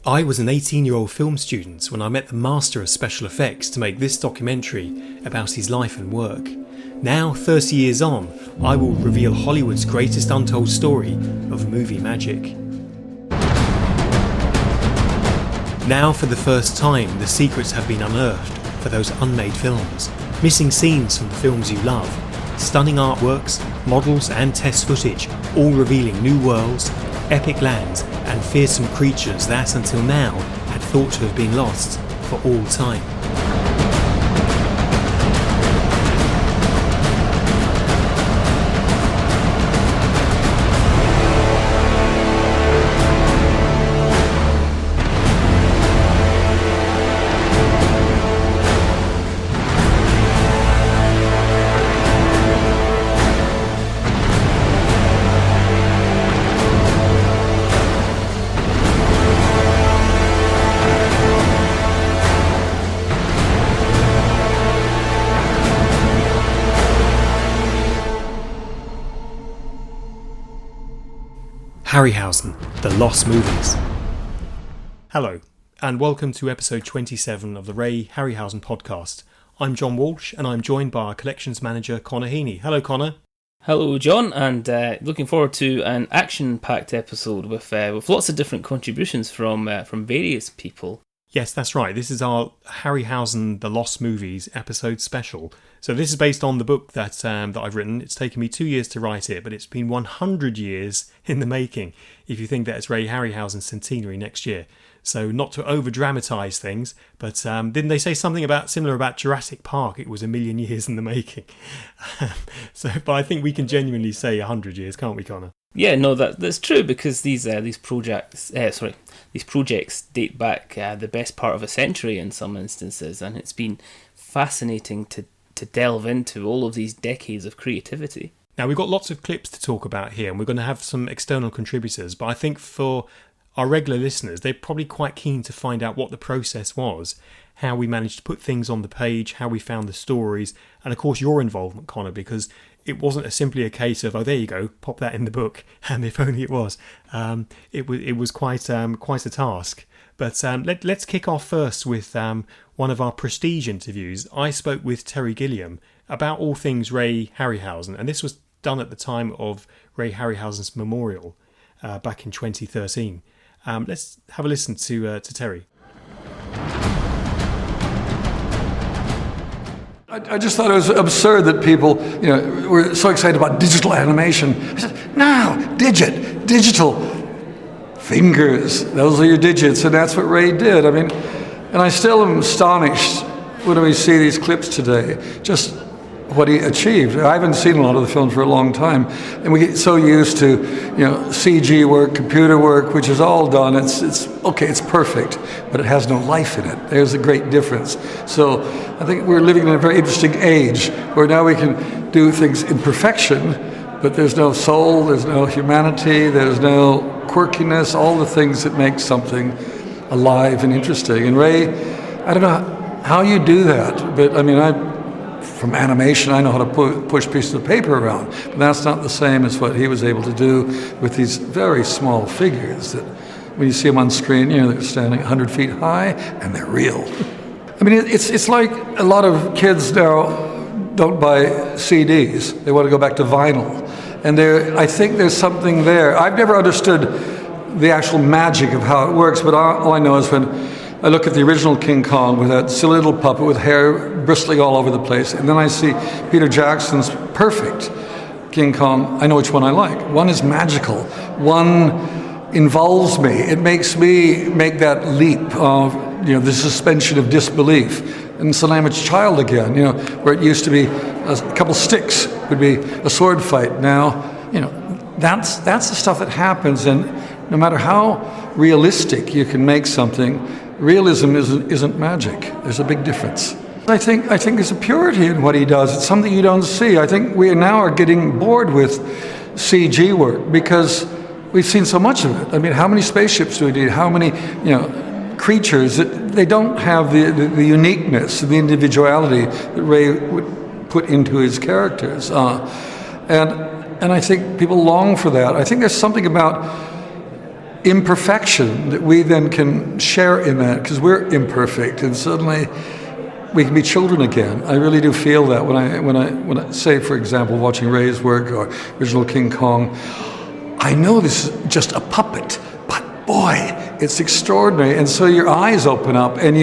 I was an 18-year-old film student when I met the master of special effects to make this documentary about his life and work. Now, 30 years on, I will reveal Hollywood's greatest untold story of movie magic. Now, for the first time, the secrets have been unearthed for those unmade films, missing scenes from the films you love, stunning artworks, models and test footage, all revealing new worlds, epic lands and fearsome creatures that until now had thought to have been lost for all time. Harryhausen, the Lost Movies. Hello, and welcome to episode 27 of the Ray Harryhausen podcast. I'm John Walsh, and I'm joined by our collections manager, Connor Heaney. Hello, Connor. Hello, John, and looking forward to an action-packed episode with lots of different contributions from various people. Yes, that's right. This is our Harryhausen, the Lost Movies episode special. So this is based on the book that I've written. It's taken me 2 years to write it, but it's been 100 years in the making, if you think that it's Ray Harryhausen's centenary next year. So not to over-dramatise things, but didn't they say something similar about Jurassic Park? It was 1,000,000 years in the making. But I think we can genuinely say 100 years, can't we, Connor? Yeah, no, that's true, because these projects date back the best part of a century in some instances, and it's been fascinating to delve into all of these decades of creativity. Now, we've got lots of clips to talk about here, and we're going to have some external contributors, but I think for our regular listeners, they're probably quite keen to find out what the process was, how we managed to put things on the page, how we found the stories, and of course your involvement, Connor, because it wasn't simply a case of, oh, there you go, pop that in the book, and if only it was. It was quite a task. But let's kick off first with one of our prestige interviews. I spoke with Terry Gilliam about all things Ray Harryhausen, and this was done at the time of Ray Harryhausen's memorial back in 2013. Let's have a listen to Terry. I just thought it was absurd that people, were so excited about digital animation. I said, no, digital fingers. Those are your digits, and that's what Ray did. I mean, and I still am astonished when we see these clips today, just what he achieved. I haven't seen a lot of the films for a long time, and we get so used to, CG work, computer work, which is all done. It's okay, it's perfect, but it has no life in it. There's a great difference. So I think we're living in a very interesting age where now we can do things in perfection, but there's no soul, there's no humanity, there's no quirkiness, all the things that make something alive and interesting. And Ray, I don't know how you do that, but I mean, from animation, I know how to push pieces of paper around, but that's not the same as what he was able to do with these very small figures that when you see them on screen, they're standing 100 feet high and they're real. I mean, it's like a lot of kids now don't buy CDs. They want to go back to vinyl. And I think there's something there. I've never understood the actual magic of how it works, but all I know is when I look at the original King Kong with that silly little puppet with hair bristling all over the place, and then I see Peter Jackson's perfect King Kong. I know which one I like. One is magical. One involves me. It makes me make that leap of, the suspension of disbelief. And suddenly I'm a child again, where it used to be a couple sticks would be a sword fight. Now, that's the stuff that happens, and no matter how realistic you can make something, realism isn't magic. There's a big difference. I think there's a purity in what he does. It's something you don't see. I think we now are getting bored with CG work because we've seen so much of it. I mean, how many spaceships do we need? How many, creatures that they don't have the uniqueness, the individuality that Ray would put into his characters. And I think people long for that. I think there's something about imperfection that we then can share in that, because we're imperfect, and suddenly we can be children again. I really do feel that when I say, for example, watching Ray's work or original King Kong, I know this is just a puppet, but boy, it's extraordinary. And so your eyes open up, and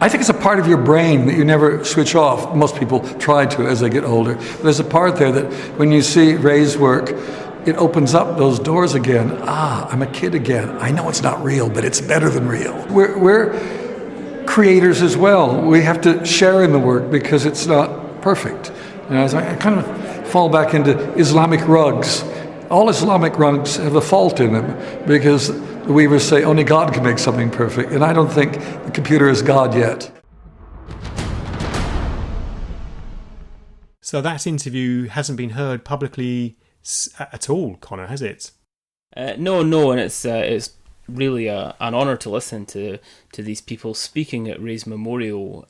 I think it's a part of your brain that you never switch off. Most people try to as they get older. But there's a part there that when you see Ray's work, it opens up those doors again. I'm a kid again. I know it's not real, but it's better than real. We're creators as well. We have to share in the work because it's not perfect. And I kind of fall back into Islamic rugs. All Islamic rugs have a fault in them because the weavers say only God can make something perfect, and I don't think the computer is God yet. So that interview hasn't been heard publicly at all, Connor, has it? No, and it's really an honour to listen to these people speaking at Ray's memorial.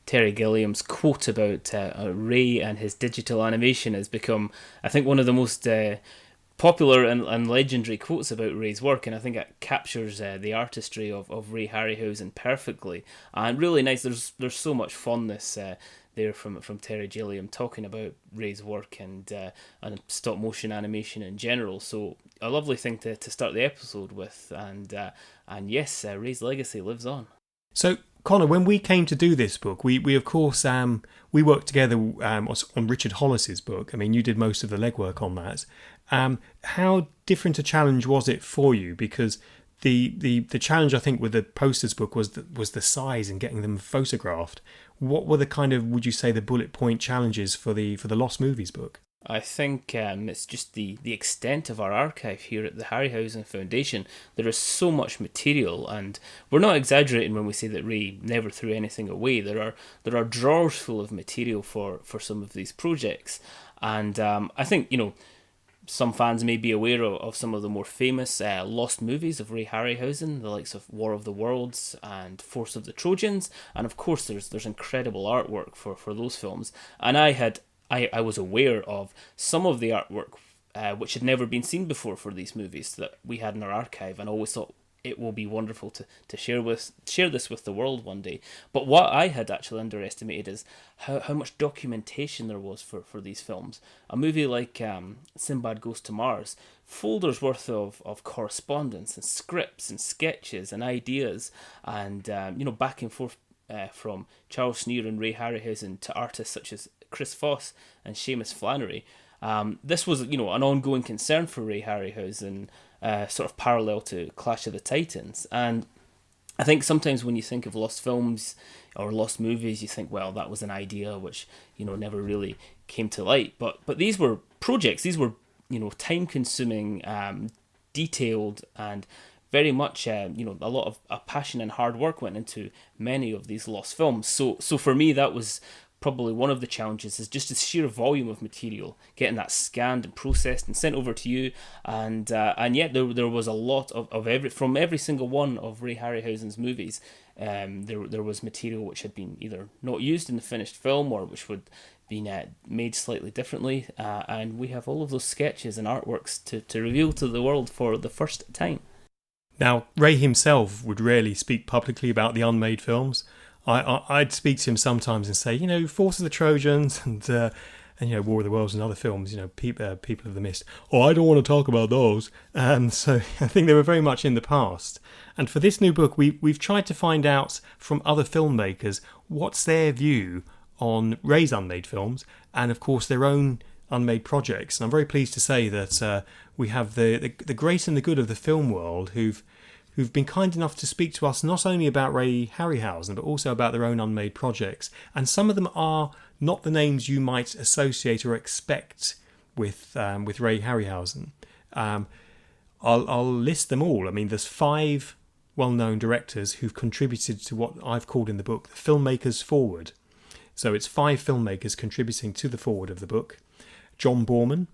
Terry Gilliam's quote about Ray and his digital animation has become, I think, one of the most popular and legendary quotes about Ray's work, and I think it captures the artistry of Ray Harryhausen perfectly. And really nice. There's so much fondness there from Terry Gilliam talking about Ray's work and stop motion animation in general. So a lovely thing to start the episode with, and yes, Ray's legacy lives on. So Connor, when we came to do this book, we of course we worked together on Richard Hollis's book. I mean, you did most of the legwork on that. How different a challenge was it for you? Because the challenge, I think, with the posters book was the size and getting them photographed. What were the kind of, would you say, the bullet point challenges for the Lost Movies book? I think it's just the extent of our archive here at the Harryhausen Foundation. There is so much material, and we're not exaggerating when we say that Ray never threw anything away. There are drawers full of material for some of these projects, and I think, some fans may be aware of some of the more famous lost movies of Ray Harryhausen, the likes of War of the Worlds and Force of the Trojans, and of course there's incredible artwork for those films. And I was aware of some of the artwork which had never been seen before for these movies that we had in our archive, and always thought it will be wonderful to share this with the world one day. But what I had actually underestimated is how much documentation there was for these films. A movie like Sinbad Goes to Mars, folders worth of correspondence and scripts and sketches and ideas, and back and forth from Charles Schneer and Ray Harryhausen to artists such as Chris Foss and Seamus Flannery. This was an ongoing concern for Ray Harryhausen, sort of parallel to Clash of the Titans. And I think sometimes when you think of lost films or lost movies, you think, well, that was an idea which never really came to light. But these were projects. These were time-consuming, detailed, and very much a lot of passion and hard work went into many of these lost films. So for me, that was probably one of the challenges, is just the sheer volume of material, getting that scanned and processed and sent over to you, and yet there was a lot of every single one of Ray Harryhausen's movies. There was material which had been either not used in the finished film or which would been made slightly differently, and we have all of those sketches and artworks to reveal to the world for the first time. Now, Ray himself would rarely speak publicly about the unmade films. I'd speak to him sometimes and say, Force of the Trojans and War of the Worlds and other films, People of the Mist. Oh, I don't want to talk about those. So I think they were very much in the past. And for this new book, we've tried to find out from other filmmakers what's their view on Ray's unmade films and, of course, their own unmade projects. And I'm very pleased to say that we have the great and the good of the film world who've been kind enough to speak to us not only about Ray Harryhausen, but also about their own unmade projects. And some of them are not the names you might associate or expect with Ray Harryhausen. I'll list them all. I mean, there's 5 well-known directors who've contributed to what I've called in the book the Filmmakers Forward. So it's 5 filmmakers contributing to the forward of the book. John Borman,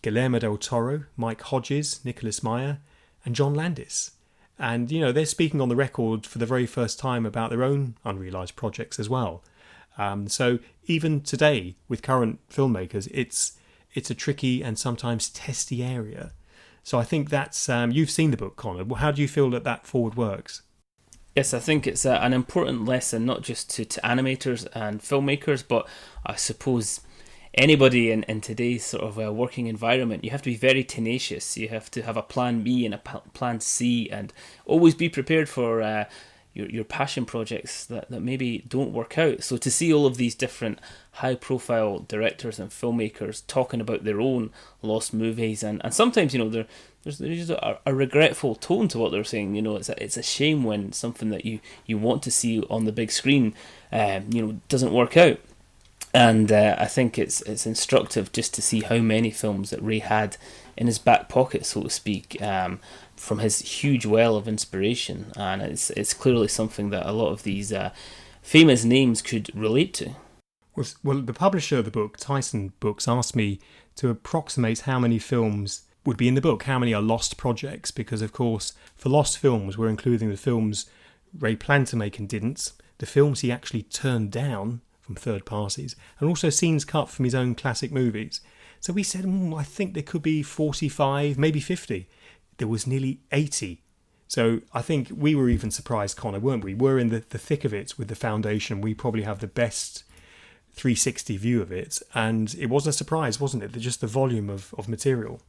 Guillermo del Toro, Mike Hodges, Nicholas Meyer, and John Landis. And, they're speaking on the record for the very first time about their own unrealised projects as well. So even today, with current filmmakers, it's a tricky and sometimes testy area. So I think that's, you've seen the book, Connor. How do you feel that forward works? Yes, I think it's an important lesson, not just to animators and filmmakers, but I suppose anybody in today's sort of working environment. You have to be very tenacious. You have to have a plan B and a plan C, and always be prepared for your passion projects that maybe don't work out. So to see all of these different high-profile directors and filmmakers talking about their own lost movies, and sometimes, there's a regretful tone to what they're saying. It's a shame when something that you want to see on the big screen, doesn't work out. And I think it's instructive just to see how many films that Ray had in his back pocket, so to speak, from his huge well of inspiration. And it's clearly something that a lot of these famous names could relate to. Well, the publisher of the book, Tyson Books, asked me to approximate how many films would be in the book, how many are lost projects, because, of course, for lost films, we're including the films Ray planned to make and didn't, the films he actually turned down from third parties, and also scenes cut from his own classic movies. So we said, I think there could be 45, maybe 50. There was nearly 80. So I think we were even surprised, Connor, weren't we? We're in the thick of it with the Foundation. We probably have the best 360 view of it, and it was a surprise, wasn't it? Just the volume of material.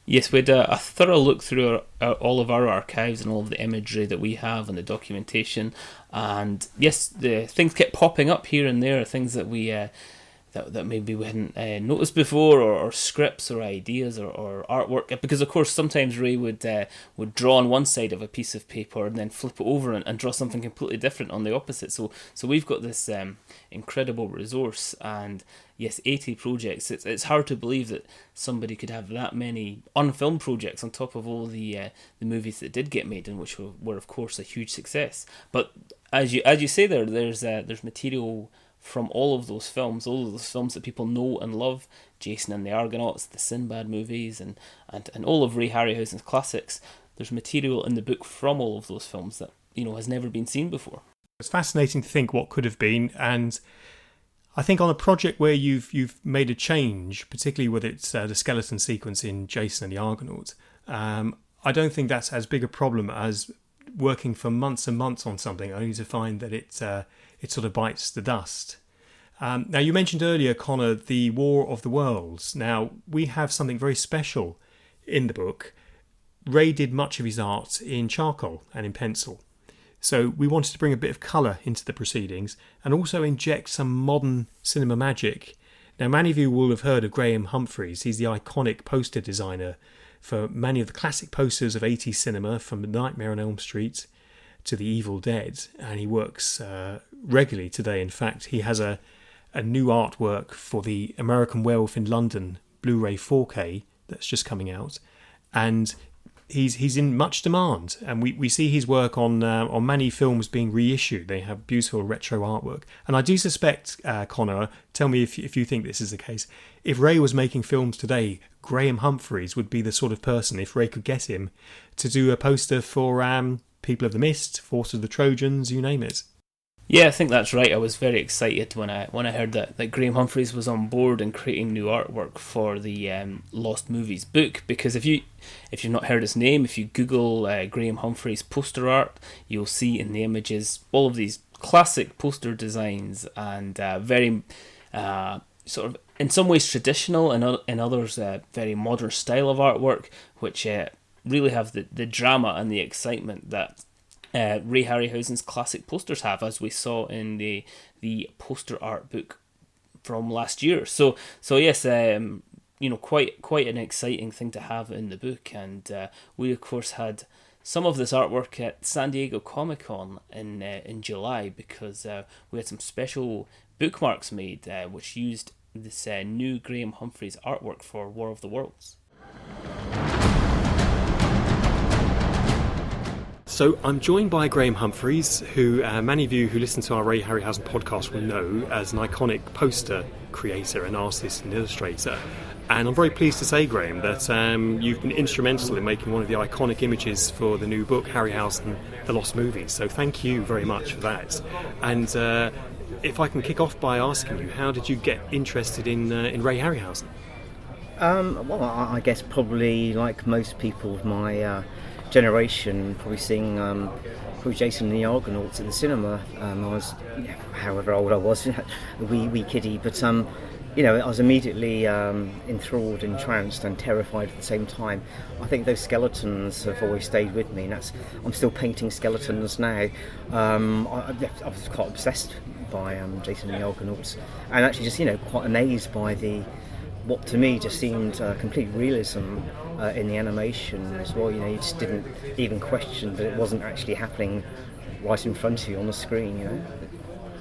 Yes, we had a thorough look through all of our archives and all of the imagery that we have and the documentation. And yes, the things kept popping up here and there, things that we that maybe we hadn't noticed before, or scripts or ideas or artwork. Because of course sometimes Ray would draw on one side of a piece of paper and then flip it over and draw something completely different on the opposite. So we've got this incredible resource, and yes, 80 projects. It's hard to believe that somebody could have that many unfilmed projects on top of all the movies that did get made, and which were of course a huge success. But as you say there's material from all of those films that people know and love, Jason and the Argonauts, the Sinbad movies, and all of Ray Harryhausen's classics. There's material in the book from all of those films that has never been seen before. It's fascinating to think what could have been, and I think on a project where you've made a change, particularly with its the skeleton sequence in Jason and the Argonauts, I don't think that's as big a problem as working for months and months on something only to find that it sort of bites the dust. Now, you mentioned earlier, Connor, the War of the Worlds. Now, we have something very special in the book. Ray did much of his art in charcoal and in pencil. So we wanted to bring a bit of colour into the proceedings and also inject some modern cinema magic. Now, many of you will have heard of Graham Humphreys. He's the iconic poster designer for many of the classic posters of 80s cinema, from The Nightmare on Elm Street to The Evil Dead, and he works regularly today. In fact, he has a new artwork for the American Werewolf in London Blu-ray 4K that's just coming out, and he's in much demand, and we see his work on many films being reissued. They have beautiful retro artwork, and I do suspect, Connor, tell me if you think this is the case, if Ray was making films today, Graham Humphreys would be the sort of person, if Ray could get him, to do a poster for People of the Mist, Force of the Trojans, you name it. Yeah, I think that's right. I was very excited when I heard that Graham Humphreys was on board and creating new artwork for the Lost Movies book. Because if you've not heard his name, if you Google Graham Humphreys poster art, you'll see in the images all of these classic poster designs, and very sort of in some ways traditional, and in others very modern style of artwork, which really have the drama and the excitement that Ray Harryhausen's classic posters have, as we saw in the poster art book from last year. So yes, quite an exciting thing to have in the book, and we of course had some of this artwork at San Diego Comic-Con in July, because we had some special bookmarks made which used this new Graham Humphreys artwork for War of the Worlds. So I'm joined by Graham Humphreys, who many of you who listen to our Ray Harryhausen podcast will know as an iconic poster creator and artist and illustrator. And I'm very pleased to say, Graham, that you've been instrumental in making one of the iconic images for the new book, Harryhausen, The Lost Movies. So thank you very much for that. And if I can kick off by asking you, how did you get interested in Ray Harryhausen? Well, I guess probably like most people of my generation, probably seeing probably Jason and the Argonauts in the cinema. I was, however old I was, a wee kiddie, but I was immediately enthralled, entranced, and terrified at the same time. I think those skeletons have always stayed with me, and I'm still painting skeletons now. I was quite obsessed by Jason and the Argonauts, and actually just quite amazed by what to me just seemed complete realism in the animation as well. You just didn't even question that it wasn't actually happening right in front of you on the screen.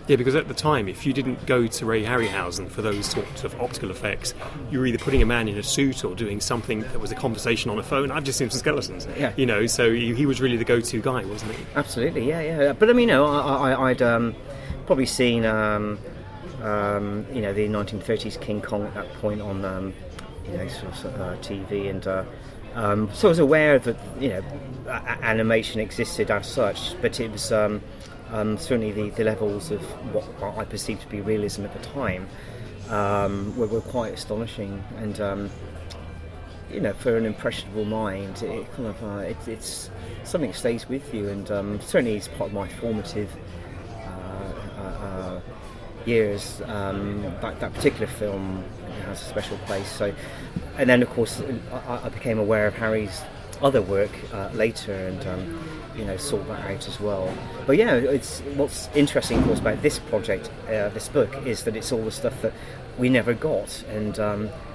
Yeah, because at the time, if you didn't go to Ray Harryhausen for those sorts of optical effects, you were either putting a man in a suit or doing something that was a conversation on a phone. I've just seen some skeletons. Yeah. So he was really the go-to guy, wasn't he? Absolutely, yeah. But I'd probably seen the 1930s King Kong at that point on TV, and so I was aware that animation existed as such, but it was certainly the levels of what I perceived to be realism at the time were quite astonishing, and for an impressionable mind, it kind of it's something that stays with you, and certainly it's part of my formative years. That particular film has a special place. So, and then of course I became aware of Harry's other work later, and sought that out as well. But it's what's interesting, of course, about this project, this book, is that it's all the stuff that we never got, and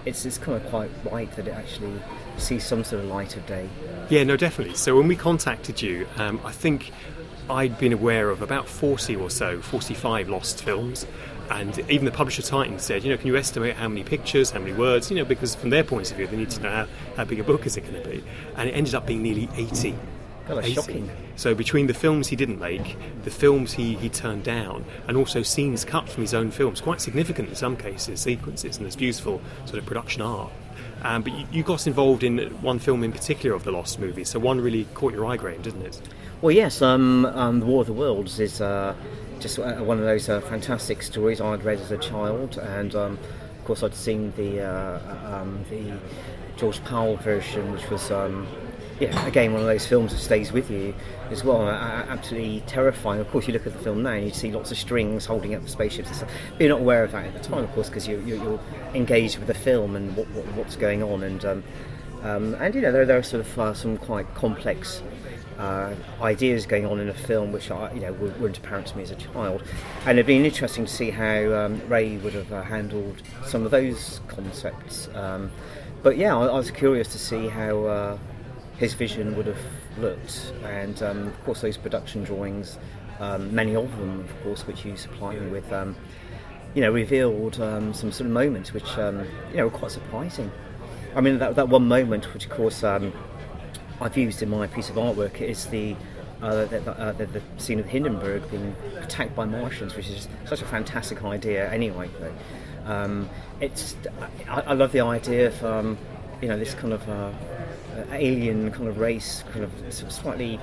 it's kind of quite right that it actually sees some sort of light of day. Yeah, no, definitely. So when we contacted you, I think I'd been aware of about 45 lost films, and even the publisher Titan said, can you estimate how many pictures, how many words, because from their point of view they need to know how big a book is it going to be, and it ended up being nearly 80. God, that's shocking. So between the films he didn't make, the films he turned down, and also scenes cut from his own films, quite significant in some cases, sequences, and there's beautiful sort of production art. But you got involved in one film in particular of the Lost movies, so one really caught your eye, Graham, didn't it? Well, yes, The War of the Worlds is just one of those fantastic stories I'd read as a child, and of course I'd seen the George Powell version, which was again one of those films that stays with you as well. Absolutely terrifying. Of course, you look at the film now and you see lots of strings holding up the spaceships and stuff. But you're not aware of that at the time, of course, because you're engaged with the film and what's going on, and there are sort of some quite complex ideas going on in a film which weren't apparent to me as a child, and it'd been interesting to see how Ray would have handled some of those concepts. But I was curious to see how his vision would have looked, and of course those production drawings, many of them, of course, which you supplied me with, revealed some sort of moments which were quite surprising. I mean, that one moment, which of course I've used in my piece of artwork, is the scene of Hindenburg being attacked by Martians, which is such a fantastic idea anyway. I love the idea of this kind of alien kind of race, kind of slightly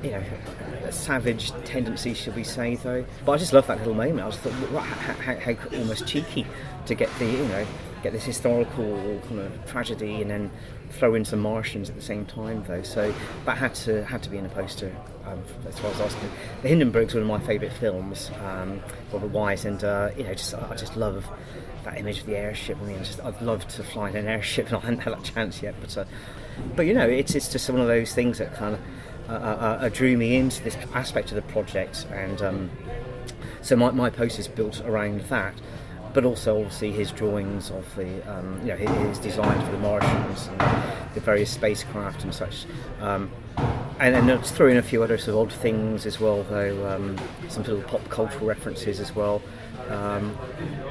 a savage tendency, should we say, though. But I just love that little moment. I just thought, how almost cheeky to get this historical kind of tragedy and then throw in some Martians at the same time, though. So that had to be in a poster, as far as I was concerned. The Hindenburg's one of my favourite films, Robert Wise, and I just love that image of the airship. I mean, I'd love to fly in an airship, and I hadn't had that chance yet. But it's just one of those things that kind of drew me into this aspect of the project, and so my poster is built around that. But also, obviously, his drawings of the, his designs for the Martians and the various spacecraft and such. And then let's throw in a few other sort of odd things as well, though, some little pop cultural references as well.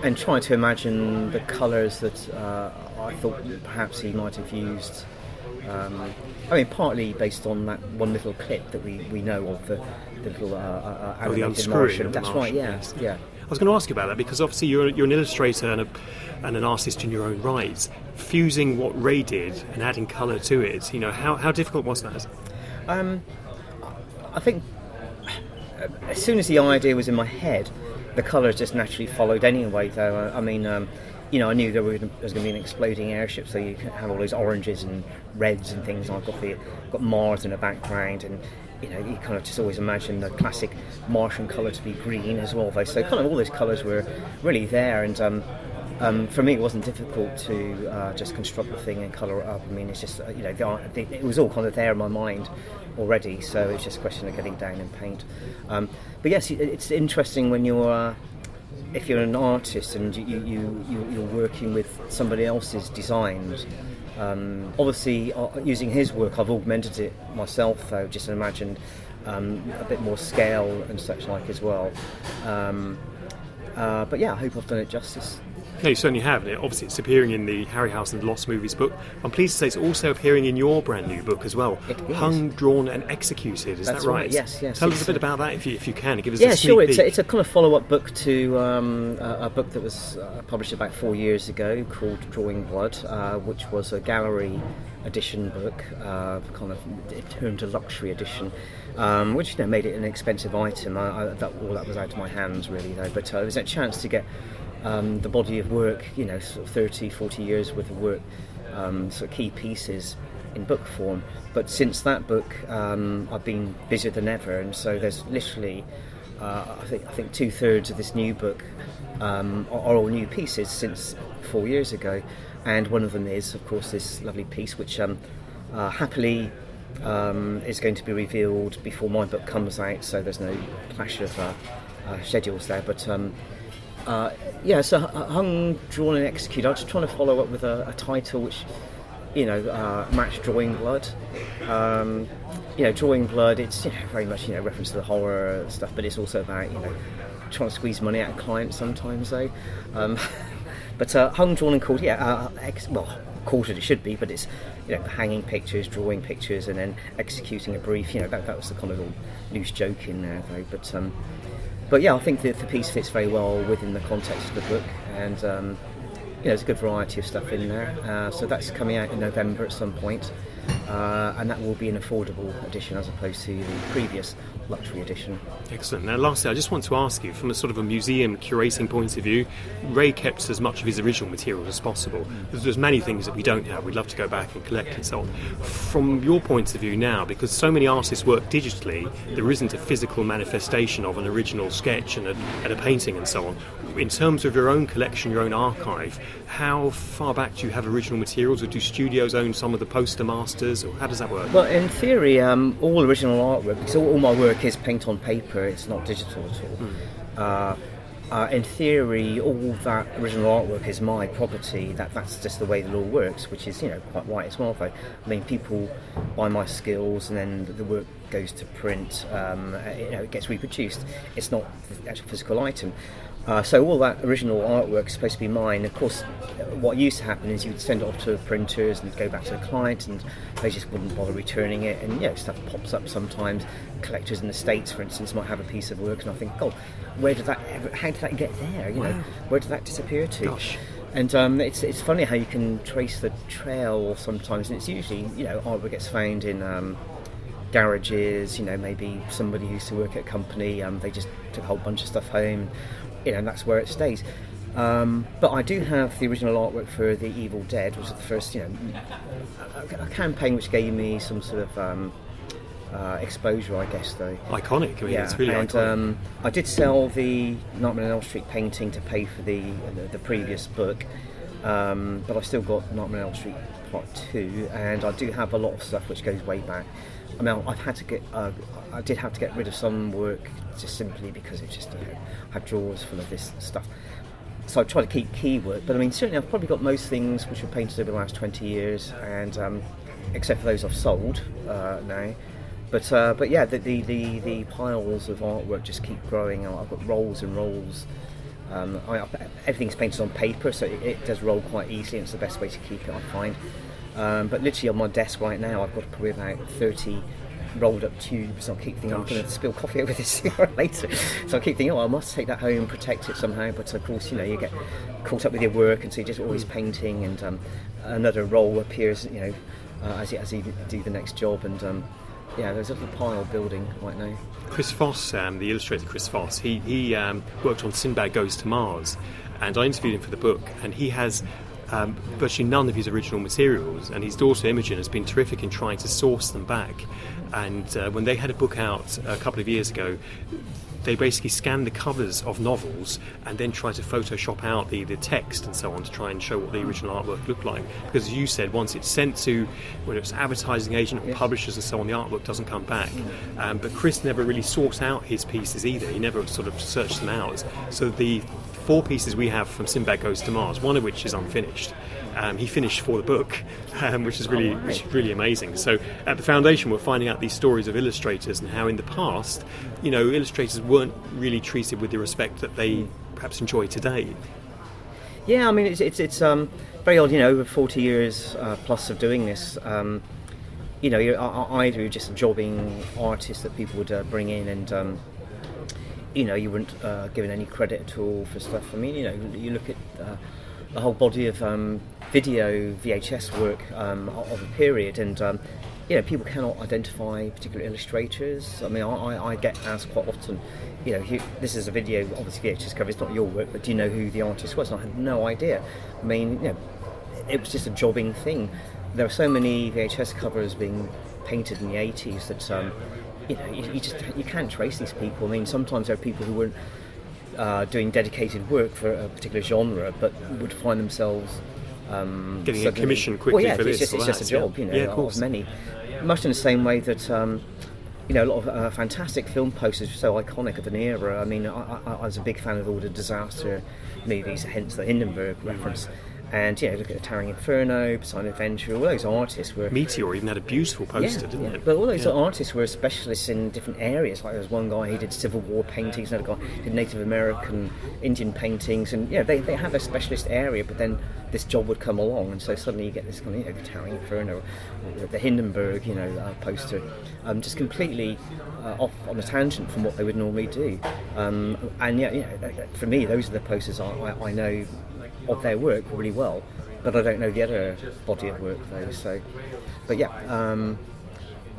And trying to imagine the colours that I thought perhaps he might have used. Partly based on that one little clip that we know of, the little animated Martian. That's right, yeah. I was going to ask you about that, because obviously you're an illustrator and an artist in your own right. Fusing what Ray did and adding colour to it, how difficult was that? I think as soon as the idea was in my head, the colours just naturally followed anyway, though. I knew there was going to be an exploding airship, so you have all those oranges and reds and things. I've got Mars in the background, and you kind of just always imagine the classic Martian colour to be green as well, though. So kind of all those colours were really there, and for me it wasn't difficult to just construct the thing and colour it up. I mean, it's just it was all kind of there in my mind already, so it's just a question of getting down and paint. But yes, it's interesting when if you're an artist and you're working with somebody else's designs. Obviously, using his work, I've augmented it myself, though, just imagined a bit more scale and such like as well. But yeah, I hope I've done it justice. No, you certainly have. Obviously, it's appearing in the Harryhausen Lost Movies book. I'm pleased to say it's also appearing in your brand new book as well. It is. Hung, Drawn and Executed, is That's that right? Yes. Tell us a bit about that if you can. Give us Yeah, a sneak sure. peek. It's a kind of follow-up book to a book that was published about 4 years ago called Drawing Blood, which was a gallery edition book, kind of termed a luxury edition, which made it an expensive item. All that was out of my hands, really, though. But it was a chance to get the body of work, sort of 30, 40 years worth of work, sort of key pieces in book form. But since that book, I've been busier than ever, and so there's literally, I think 2/3 of this new book are all new pieces since 4 years ago, and one of them is, of course, this lovely piece, which happily is going to be revealed before my book comes out, so there's no clash of schedules there. But so Hung, Drawn and Executed. I was just trying to follow up with a title which, matched Drawing Blood. Drawing Blood, it's very much reference to the horror stuff, but it's also about trying to squeeze money out of clients sometimes, though. But Hung, Drawn and Called, quartered it should be, but it's hanging pictures, drawing pictures, and then executing a brief. That was the kind of little loose joke in there, though. But yeah, I think the piece fits very well within the context of the book, and there's a good variety of stuff in there. So that's coming out in November at some point, and that will be an affordable edition as opposed to the previous luxury edition. Excellent. Now, lastly, I just want to ask you, from a sort of a museum curating point of view, Ray kept as much of his original material as possible. There's many things that we don't have. We'd love to go back and collect and so on. From your point of view now, because so many artists work digitally, there isn't a physical manifestation of an original sketch and a painting and so on. In terms of your own collection, your own archive, how far back do you have original materials, or do studios own some of the poster masters, or how does that work? Well, in theory, all original artwork, because all my work is paint on paper, it's not digital at all. In theory, all that original artwork is my property. That's just the way the law works, which is quite right as well. Though I mean, people buy my skills, and then the work goes to print. It gets reproduced. It's not the actual physical item. So all that original artwork is supposed to be mine. Of course, what used to happen is you would send it off to printers and go back to the client, and they just wouldn't bother returning it. And stuff pops up sometimes. Collectors in the States, for instance, might have a piece of work, and I think, God, how did that get there? Where did that disappear to? Gosh. And it's funny how you can trace the trail sometimes, and it's usually artwork gets found in garages. Maybe somebody used to work at a company. They just took a whole bunch of stuff home. And that's where it stays. But I do have the original artwork for The Evil Dead, which was the first, a campaign which gave me some sort of exposure, I guess, though. Iconic. I mean, it's really iconic. I did sell the Nightmare on Elm Street painting to pay for the previous book, but I still got Nightmare on Elm Street Part 2, and I do have a lot of stuff which goes way back. I mean, I did have to get rid of some work just simply because it just had drawers full of this stuff. So I try to keep key work, but I mean, certainly I've probably got most things which were painted over the last 20 years, and except for those I've sold now. But yeah, the piles of artwork just keep growing. I've got rolls and rolls. Everything's painted on paper, so it does roll quite easily, and it's the best way to keep it, I find. But literally on my desk right now, I've got probably about 30 rolled up tubes. I keep thinking I'm going to spill coffee over this sooner or later. So I keep thinking, I must take that home and protect it somehow. But of course, you get caught up with your work, and so you're just always painting, and another roll appears, as you do the next job, and there's a little pile building right now. Chris Foss, the illustrator Chris Foss, he worked on Sinbad Goes to Mars, and I interviewed him for the book, and he has virtually none of his original materials, and his daughter Imogen has been terrific in trying to source them back. And when they had a book out a couple of years ago, they basically scanned the covers of novels and then tried to Photoshop out the text and so on to try and show what the original artwork looked like. Because as you said, once it's sent to whether it's advertising agent or publishers and so on, the artwork doesn't come back. But Chris never really sought out his pieces either. He never sort of searched them out. So the 4 pieces we have from Sinbad Goes to Mars, one of which is unfinished. He finished for the book, which is really amazing. So at the foundation, we're finding out these stories of illustrators and how in the past, illustrators weren't really treated with the respect that they perhaps enjoy today. Yeah, I mean, it's very odd, over 40 years plus of doing this. You're either just a jobbing artist that people would bring in, and you weren't given any credit at all for stuff. I mean, you look at the whole body of video VHS work of a period, and people cannot identify particular illustrators. I mean, I get asked quite often, this is a video, obviously VHS cover, it's not your work, but do you know who the artist was? And I had no idea. I mean, it was just a jobbing thing. There are so many VHS covers being painted in the 80s that you can't trace these people. I mean, sometimes there are people who weren't doing dedicated work for a particular genre, but would find themselves getting a commission quickly for this. It's just a job, of many. Much in the same way that a lot of fantastic film posters are so iconic of an era. I mean, I was a big fan of all the disaster movies, hence the Hindenburg reference. And look at the Towering Inferno, Poseidon Adventure. All those artists were. Meteor even had a beautiful poster, didn't it? But all those artists were specialists in different areas. Like there was one guy who did Civil War paintings, another guy did Native American, Indian paintings, and they had a specialist area. But then this job would come along, and so suddenly you get this kind of the Towering Inferno, or the Hindenburg, poster, just completely off on a tangent from what they would normally do. For me, those are the posters I know of their work really well, but I don't know the other body of work though. So, but I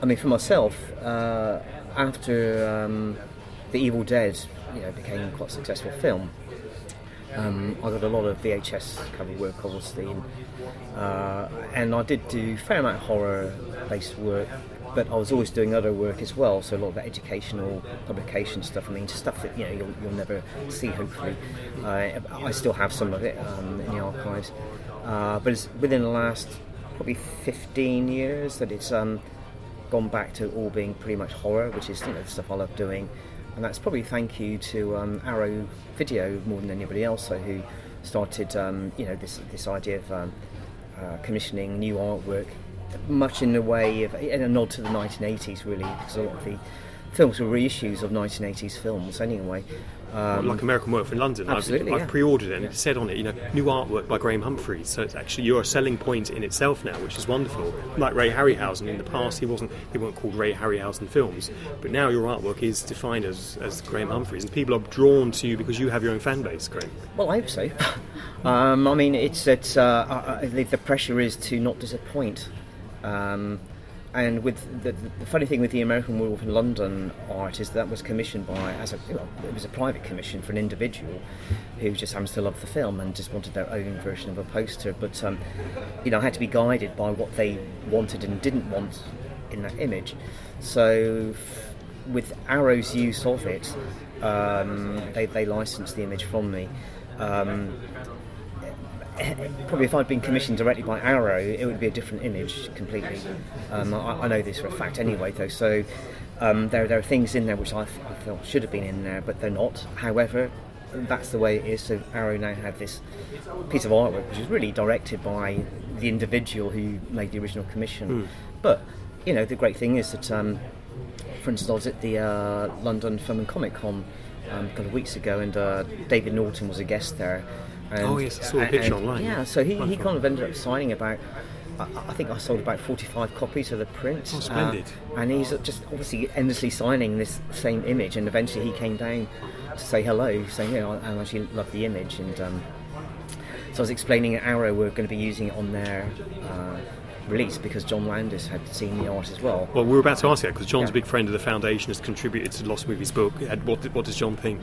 mean, for myself, after The Evil Dead, became quite a successful film, I got a lot of VHS cover work, obviously, and I did do a fair amount of horror-based work. But I was always doing other work as well, so a lot of educational publication stuff. I mean, stuff that you'll never see. Hopefully, I still have some of it in the archives. But it's within the last probably 15 years that it's gone back to all being pretty much horror, which is the stuff I love doing, and that's probably thank you to Arrow Video more than anybody else, who started this idea of commissioning new artwork. Much in the way of in a nod to the 1980s, really, because a lot of the films were reissues of 1980s films anyway. Like American Werewolf in London. Absolutely, I've pre-ordered it, and it said on it, new artwork by Graham Humphreys. So it's actually you're a selling point in itself now, which is wonderful. Like Ray Harryhausen in the past, they weren't called Ray Harryhausen films, but now your artwork is defined as Graham Humphreys, and people are drawn to you because you have your own fan base, Graham. Well, I hope so. I mean, the pressure is to not disappoint. And with the funny thing with the American Werewolf in London art is that was commissioned by it was a private commission for an individual who just happens to love the film and just wanted their own version of a poster. But I had to be guided by what they wanted and didn't want in that image. So with Arrow's use of it, they licensed the image from me. Probably if I'd been commissioned directly by Arrow, it would be a different image completely. I know this for a fact anyway, though. So there are things in there which I felt should have been in there, but they're not. However, that's the way it is. So Arrow now have this piece of artwork which is really directed by the individual who made the original commission. But the great thing is that, for instance, I was at the London Film and Comic Con a couple of weeks ago, and David Norton was a guest there. And, yes, I saw the picture online. Yeah, so he kind of ended up signing about, I think I sold about 45 copies of the print. Oh, splendid. And he's just obviously endlessly signing this same image, and eventually he came down to say hello, saying, I actually love the image. And so I was explaining that Arrow were going to be using it on their released because John Landis had seen the art as well. Well, we were about to ask that because John's Yeah. a big friend of the foundation, has contributed to Lost Movies book. What does John think?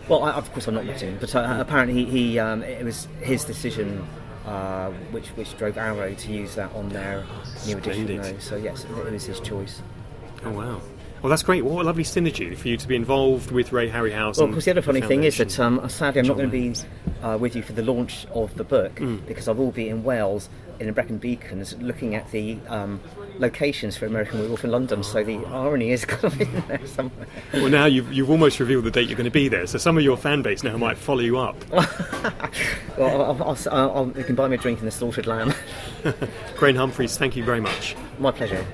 Well, of course I'm not met him, but apparently he it was his decision which drove Arrow to use that on their new edition. Splendid. So yes, it was his choice. Oh wow. Well, that's great. What a lovely synergy for you to be involved with Ray Harryhausen. Well, of course, the other funny thing is that Foundation. sadly I'm not John going to be with you for the launch of the book because I will be in Wales in the Brecon Beacons looking at the locations for American Werewolf in London. So the irony is kind of in there somewhere. Well, now you've almost revealed the date you're going to be there, so some of your fan base now might follow you up. Well, you can buy me a drink in the Slaughtered Lamb. Graham Humphreys, thank you very much. My pleasure.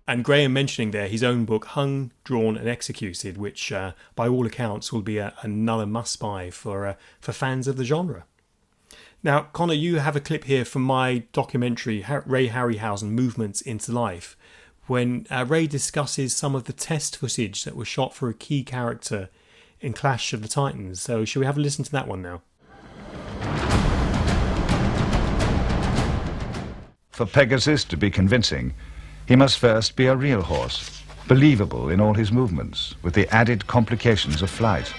And Graham mentioning there his own book, Hung, Drawn and Executed, which by all accounts will be another must-buy for fans of the genre. Now, Connor, you have a clip here from my documentary, Ray Harryhausen, Movements into Life, when Ray discusses some of the test footage that was shot for a key character in Clash of the Titans. So shall we have a listen to that one now? For Pegasus to be convincing, he must first be a real horse, believable in all his movements, with the added complications of flight.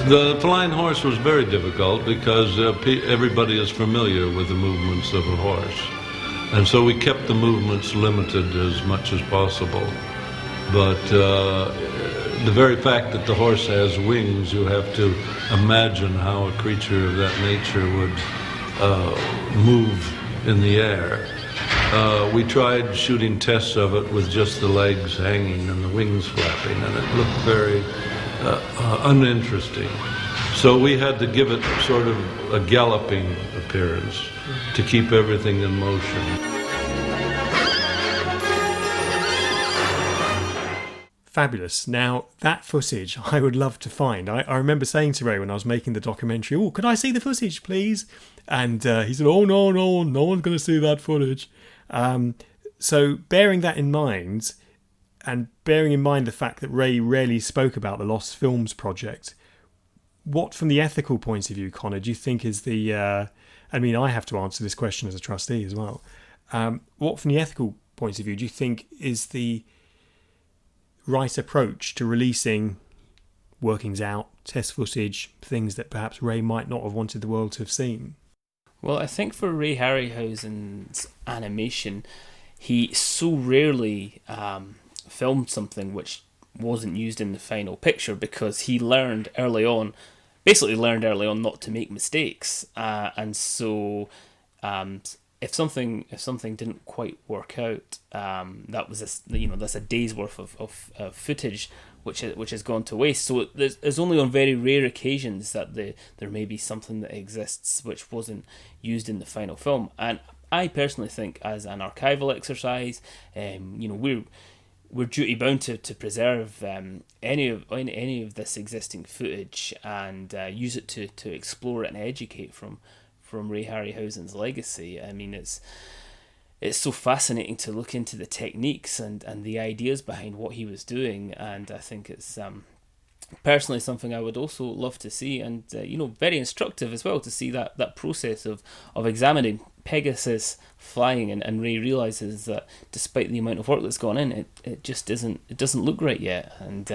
The flying horse was very difficult because everybody is familiar with the movements of a horse. And so we kept the movements limited as much as possible. But the very fact that the horse has wings, you have to imagine how a creature of that nature would move in the air. We tried shooting tests of it with just the legs hanging and the wings flapping, and it looked very uninteresting. So we had to give it sort of a galloping appearance to keep everything in motion. Fabulous. Now, that footage I would love to find. I remember saying to Ray when I was making the documentary, "Oh, could I see the footage, please?" And he said, "Oh, no one's going to see that footage." So bearing that in mind, and bearing in mind the fact that Ray rarely spoke about the Lost Films project, what, from the ethical point of view, Connor, do you think is the... I mean, I have to answer this question as a trustee as well. What, from the ethical point of view, do you think is the right approach to releasing workings out, test footage, things that perhaps Ray might not have wanted the world to have seen? Well, I think for Ray Harryhausen's animation, he so rarely filmed something which wasn't used in the final picture because he basically learned early on not to make mistakes, and so if something didn't quite work out, that's a day's worth of footage which has gone to waste. So there's only on very rare occasions that there may be something that exists which wasn't used in the final film. And I personally think, as an archival exercise, we're duty bound to preserve any of this existing footage and use it to explore it and educate from Ray Harryhausen's legacy. I mean, it's so fascinating to look into the techniques and the ideas behind what he was doing, and I think it's personally something I would also love to see, and very instructive as well to see that process of examining Pegasus flying, and Ray realizes that despite the amount of work that's gone in, it doesn't look right yet, and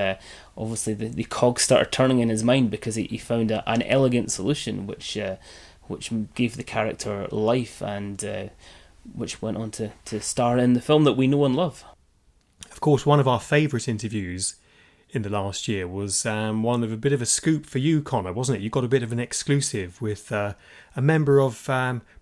obviously the cogs started turning in his mind because he found an elegant solution which gave the character life and which went on to star in the film that we know and love. Of course, one of our favourite interviews in the last year was one of a bit of a scoop for you, Connor, wasn't it? You got a bit of an exclusive with a member of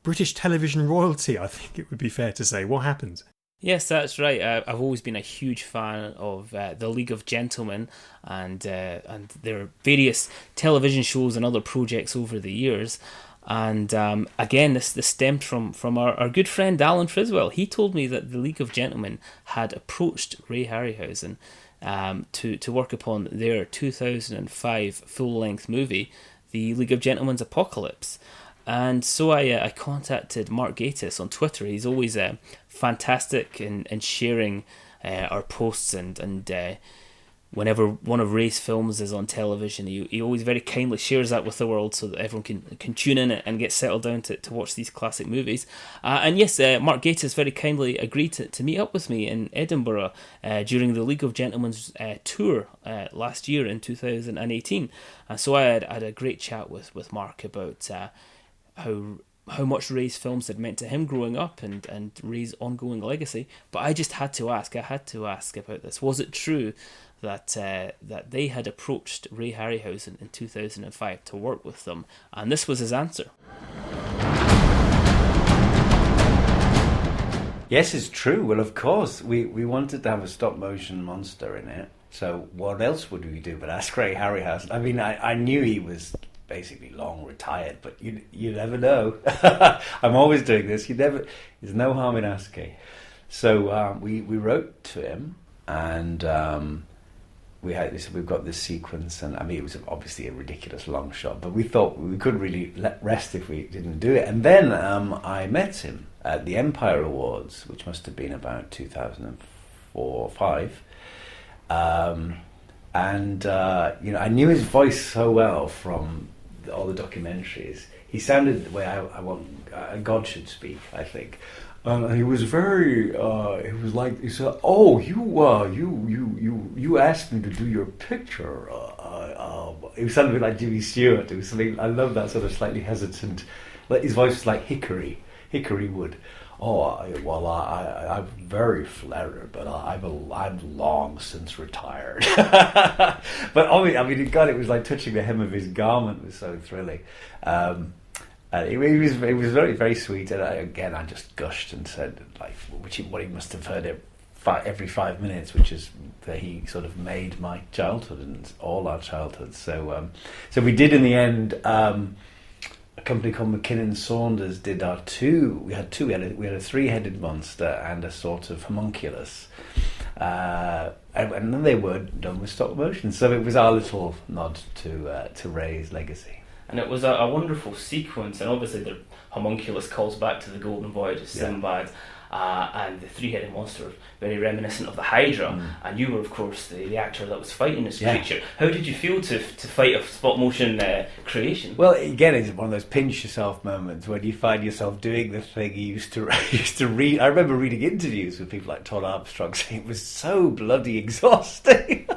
British television royalty, I think it would be fair to say. What happened? Yes, that's right. I've always been a huge fan of the League of Gentlemen and their various television shows and other projects over the years. And again, this stemmed from our good friend Alan Friswell. He told me that the League of Gentlemen had approached Ray Harryhausen to work upon their 2005 full-length movie, The League of Gentlemen's Apocalypse. And so I contacted Mark Gatiss on Twitter. He's always fantastic in sharing our posts and whenever one of Ray's films is on television, he always very kindly shares that with the world so that everyone can tune in and get settled down to watch these classic movies. And yes, Mark Gatiss very kindly agreed to meet up with me in Edinburgh during the League of Gentlemen's tour last year in 2018. So I had a great chat with Mark about how much Ray's films had meant to him growing up and Ray's ongoing legacy. But I just had to ask about this. Was it true that they had approached Ray Harryhausen in 2005 to work with them? And this was his answer. Yes, it's true. Well, of course, we wanted to have a stop-motion monster in it. So what else would we do but ask Ray Harryhausen? I mean, I knew he was basically long retired, but you never know. I'm always doing this. There's no harm in asking. So we wrote to him, and we've got this sequence, and I mean, it was obviously a ridiculous long shot, but we thought we couldn't really rest if we didn't do it. And then I met him at the Empire Awards, which must have been about 2004 or 5. I knew his voice so well from all the documentaries. He sounded the way I want God should speak, I think. He was very. He was like he said, "Oh, you asked me to do your picture." It was something like Jimmy Stewart. It was something. I love that sort of slightly hesitant. Like his voice was like hickory wood. I'm very flattered, but I'm long since retired. But God, it was like touching the hem of his garment. It was so thrilling. It was very, very sweet. And I just gushed and said, like, what he must have heard every 5 minutes, which is that he sort of made my childhood and all our childhoods. So we did in the end. A company called McKinnon Saunders did our two. We had a 3-headed monster and a sort of homunculus, and then they were done with stop motion. So it was our little nod to Ray's legacy. And it was a wonderful sequence, and obviously the homunculus calls back to the Golden Voyage of Sinbad, and the 3-headed monster, very reminiscent of the Hydra. And you were, of course, the actor that was fighting this creature. How did you feel to fight a stop motion creation? Well, again, it's one of those pinch yourself moments when you find yourself doing the thing you used to read. I remember reading interviews with people like Todd Armstrong saying it was so bloody exhausting,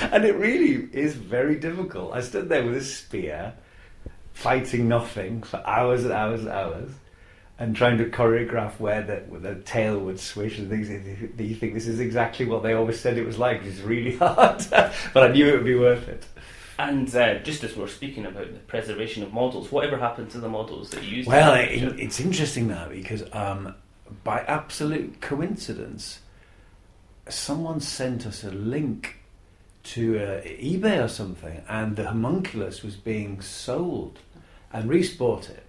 and it really is very difficult. I stood there with a spear, fighting nothing for hours and hours and hours, and trying to choreograph where the tail would swish and things. Do you think this is exactly what they always said it was like? It's really hard, but I knew it would be worth it. And just as we're speaking about the preservation of models, whatever happened to the models that you used? Well, it's interesting now because by absolute coincidence, someone sent us a link to eBay or something, and the homunculus was being sold, and Reese bought it.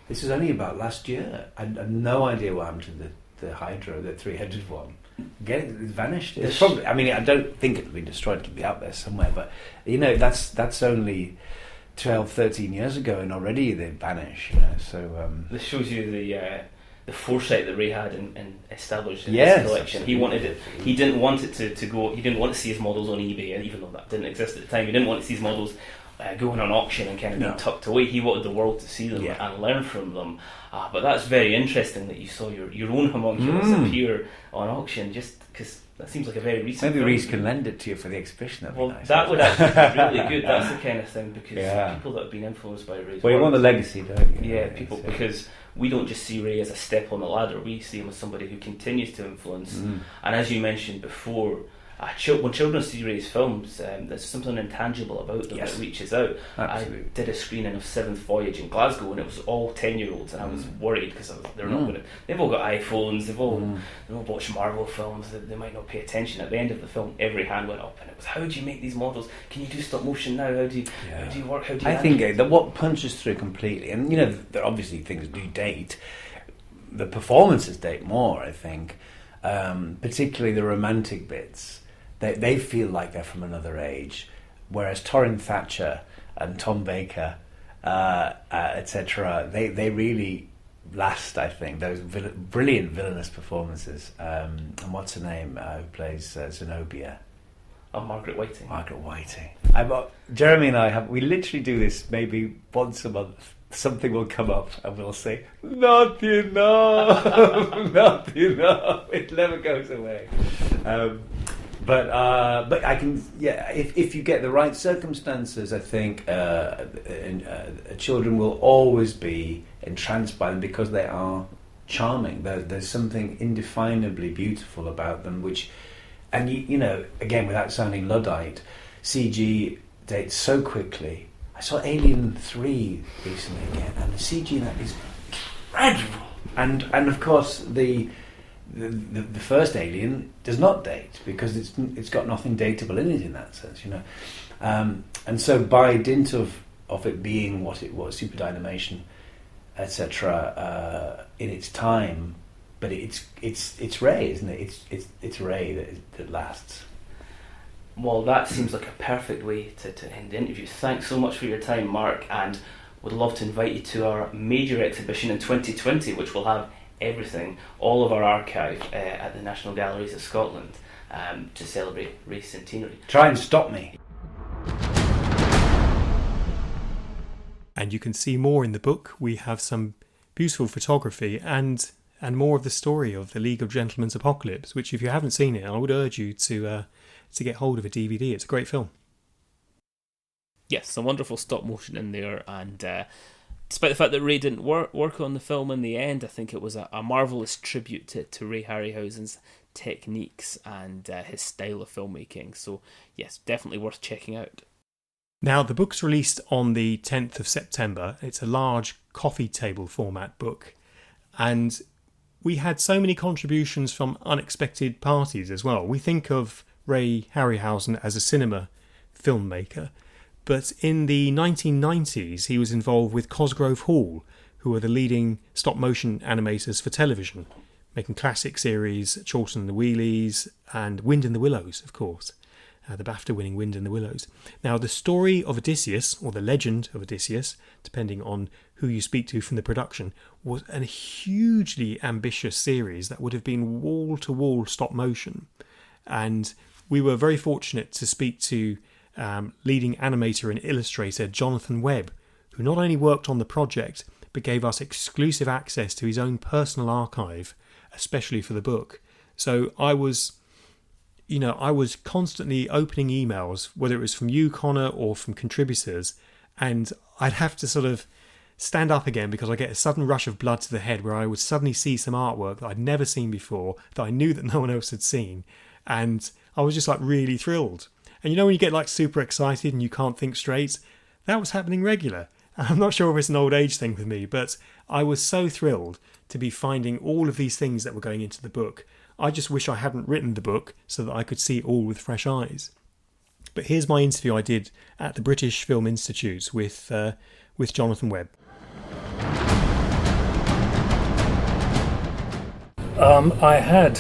This was only about last year. I had no idea what happened to the Hydra, the 3-headed one. Again, it vanished. It's probably, I don't think it'll be destroyed. It'll be out there somewhere. But that's only 12, 13 years ago, and already they vanish. So this shows you the foresight that Ray had in establishing his collection. Absolutely. He wanted it. He didn't want it to go. He didn't want to see his models on eBay, and even though that didn't exist at the time, he didn't want to see his models going on auction and kind of being tucked away. He wanted the world to see them and learn from them. But that's very interesting that you saw your own homunculus appear on auction, just because that seems like a very recent. Maybe Reese can lend it to you for the exhibition. That'd be nice. That would actually be really good. That's the kind of thing, because people that have been influenced by Ray's you want the legacy, don't you? Yeah, people, because we don't just see Ray as a step on the ladder. We see him as somebody who continues to influence. And as you mentioned before, when children see Ray's films, there's something intangible about them that reaches out. Absolutely. I did a screening of Seventh Voyage in Glasgow, and it was all 10-year-olds, and I was worried because they're not going to. They've all got iPhones. They've all watched Marvel films. They might not pay attention. At the end of the film, every hand went up, and it was, "How do you make these models? Can you do stop motion now? How do you work? How do you?" I think that what punches through completely, and there are obviously things do date. The performances date more, I think, particularly the romantic bits. They feel like they're from another age, whereas Torrin Thatcher and Tom Baker, etc., they really last, I think. Those brilliant villainous performances. And what's her name, who plays Zenobia? Margaret Whiting. Margaret Whiting. Jeremy and we literally do this maybe once a month. Something will come up and we'll say, not enough, not enough. It never goes away. But I can, if you get the right circumstances, I think children will always be entranced by them because they are charming. There's something indefinably beautiful about them, and you know, again, without sounding Luddite, CG dates so quickly. I saw Alien 3 recently again, and the CG in that is dreadful. And of course the first Alien does not date because it's got nothing dateable in it in that sense, you know. And so by dint of it being what it was, super dynamation, etc., in its time, but it's Ray, isn't it? It's Ray that lasts. Well, that seems like a perfect way to end the interview. Thanks so much for your time, Mark, and would love to invite you to our major exhibition in 2020, which will have everything, all of our archive at the National Galleries of Scotland to celebrate Ray's centenary. Try and stop me. And you can see more in the book. We have some beautiful photography and more of the story of the League of Gentlemen's Apocalypse, which if you haven't seen it, I would urge you to get hold of a DVD. It's a great film. Yes, some wonderful stop motion in there, and despite the fact that Ray didn't work on the film in the end, I think it was a marvellous tribute to Ray Harryhausen's techniques and his style of filmmaking. So yes, definitely worth checking out. Now, the book's released on the 10th of September. It's a large coffee table format book, and we had so many contributions from unexpected parties as well. We think of Ray Harryhausen as a cinema filmmaker, but in the 1990s he was involved with Cosgrove Hall, who are the leading stop-motion animators for television, making classic series Chorlton and the Wheelies and Wind in the Willows, of course, the BAFTA-winning Wind in the Willows. Now, the story of Odysseus, or the legend of Odysseus, depending on who you speak to from the production, was a hugely ambitious series that would have been wall-to-wall stop-motion. And we were very fortunate to speak to leading animator and illustrator Jonathan Webb, who not only worked on the project, but gave us exclusive access to his own personal archive, especially for the book. So I was constantly opening emails, whether it was from you, Connor, or from contributors, and I'd have to sort of stand up again because I get a sudden rush of blood to the head where I would suddenly see some artwork that I'd never seen before, that I knew that no one else had seen, and I was just like really thrilled. And you know when you get like super excited and you can't think straight? That was happening regular. I'm not sure if it's an old age thing with me, but I was so thrilled to be finding all of these things that were going into the book. I just wish I hadn't written the book so that I could see it all with fresh eyes. But here's my interview I did at the British Film Institute with Jonathan Webb. I had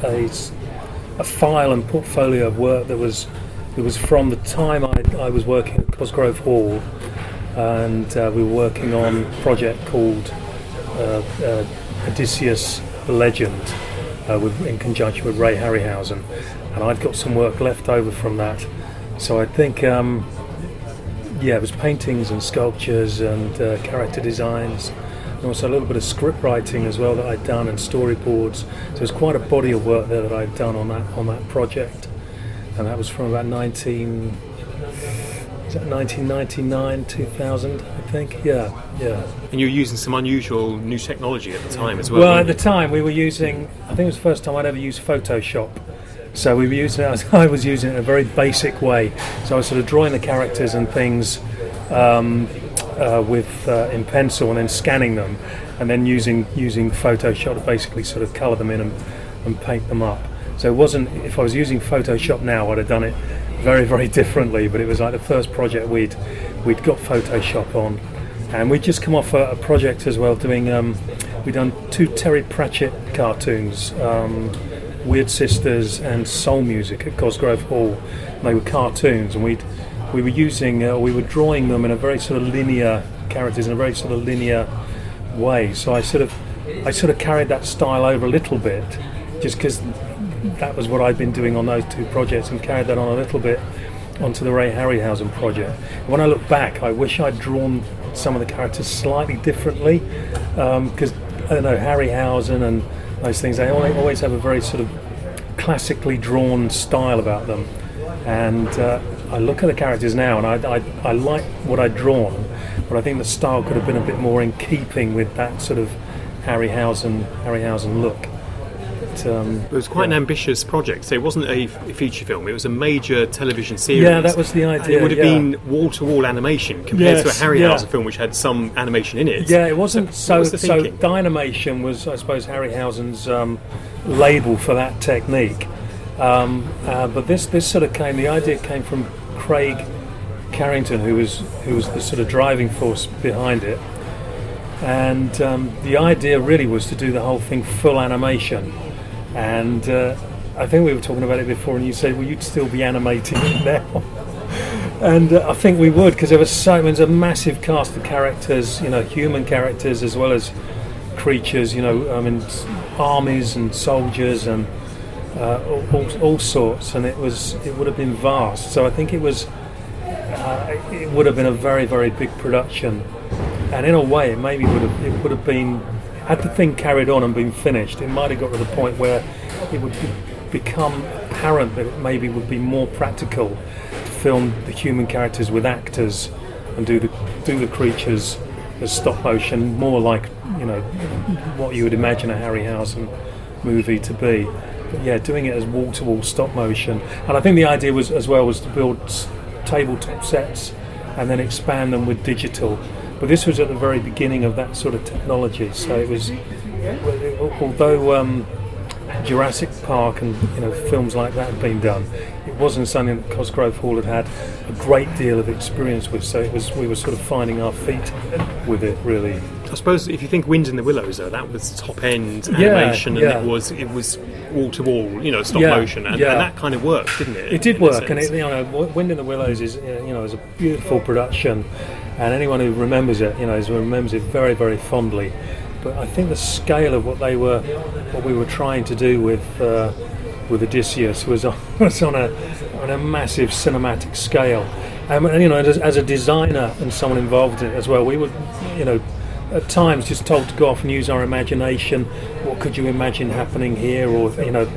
a file and portfolio of work that was from the time I was working at Cosgrove Hall, and we were working on a project called Odysseus the Legend in conjunction with Ray Harryhausen, and I'd got some work left over from that. So I think it was paintings and sculptures and character designs, and also a little bit of script writing as well that I'd done, and storyboards. So there's quite a body of work there that I'd done on that project, and that was from about 1999, 2000, I think. Yeah. And you were using some unusual new technology at the time as well. Well, at the time we were using, I think it was the first time I'd ever used Photoshop. So we were using it, I was using it in a very basic way. So I was sort of drawing the characters and things in pencil, and then scanning them, and then using Photoshop to basically sort of colour them in and paint them up. So it wasn't, if I was using Photoshop now, I'd have done it very, very differently, but it was like the first project we'd got Photoshop on. And we'd just come off a project as well, we'd done 2 Terry Pratchett cartoons, Weird Sisters and Soul Music at Cosgrove Hall. And they were cartoons, and we were drawing them in a very sort of linear characters in a very sort of linear way. So I sort of carried that style over a little bit, just because that was what I'd been doing on those two projects, and carried that on a little bit onto the Ray Harryhausen project. When I look back, I wish I'd drawn some of the characters slightly differently, because I don't know, Harryhausen and those things, they always have a very sort of classically drawn style about them. And I look at the characters now, and I like what I'd drawn, but I think the style could have been a bit more in keeping with that sort of Harryhausen look. It was quite an ambitious project. So it wasn't a feature film; it was a major television series. Yeah, that was the idea. And it would have been wall-to-wall animation compared to a Harryhausen film, which had some animation in it. Yeah, it wasn't. So the animation was, I suppose, Harryhausen's label for that technique. But this sort of came. The idea came from Craig Carrington, who was the sort of driving force behind it. And the idea really was to do the whole thing full animation. And I think we were talking about it before, and you said, well, you'd still be animating it now. And I think we would, because there was a massive cast of characters, human characters as well as creatures, armies and soldiers and all sorts, and it would have been vast. So I think it would have been a very, very big production. And in a way, it would have been, had the thing carried on and been finished, it might have got to the point where it would become apparent that it maybe would be more practical to film the human characters with actors and do the creatures as stop motion, more like what you would imagine a Harryhausen movie to be. But yeah, doing it as wall-to-wall stop motion. And I think the idea was to build tabletop sets and then expand them with digital. But this was at the very beginning of that sort of technology, so it was, although Jurassic Park and films like that had been done, it wasn't something that Cosgrove Hall had a great deal of experience with. So we were sort of finding our feet with it, really. I suppose if you think Wind in the Willows, though, that was top end animation, and it was wall to wall, stop motion, and that kind of worked, didn't it? It did work, and Wind in the Willows is is a beautiful production. And anyone who remembers it, remembers it very, very fondly. But I think the scale of what we were trying to do with Odysseus was on a massive cinematic scale. And as a designer and someone involved in it as well, we were, at times just told to go off and use our imagination. What could you imagine happening here? Or I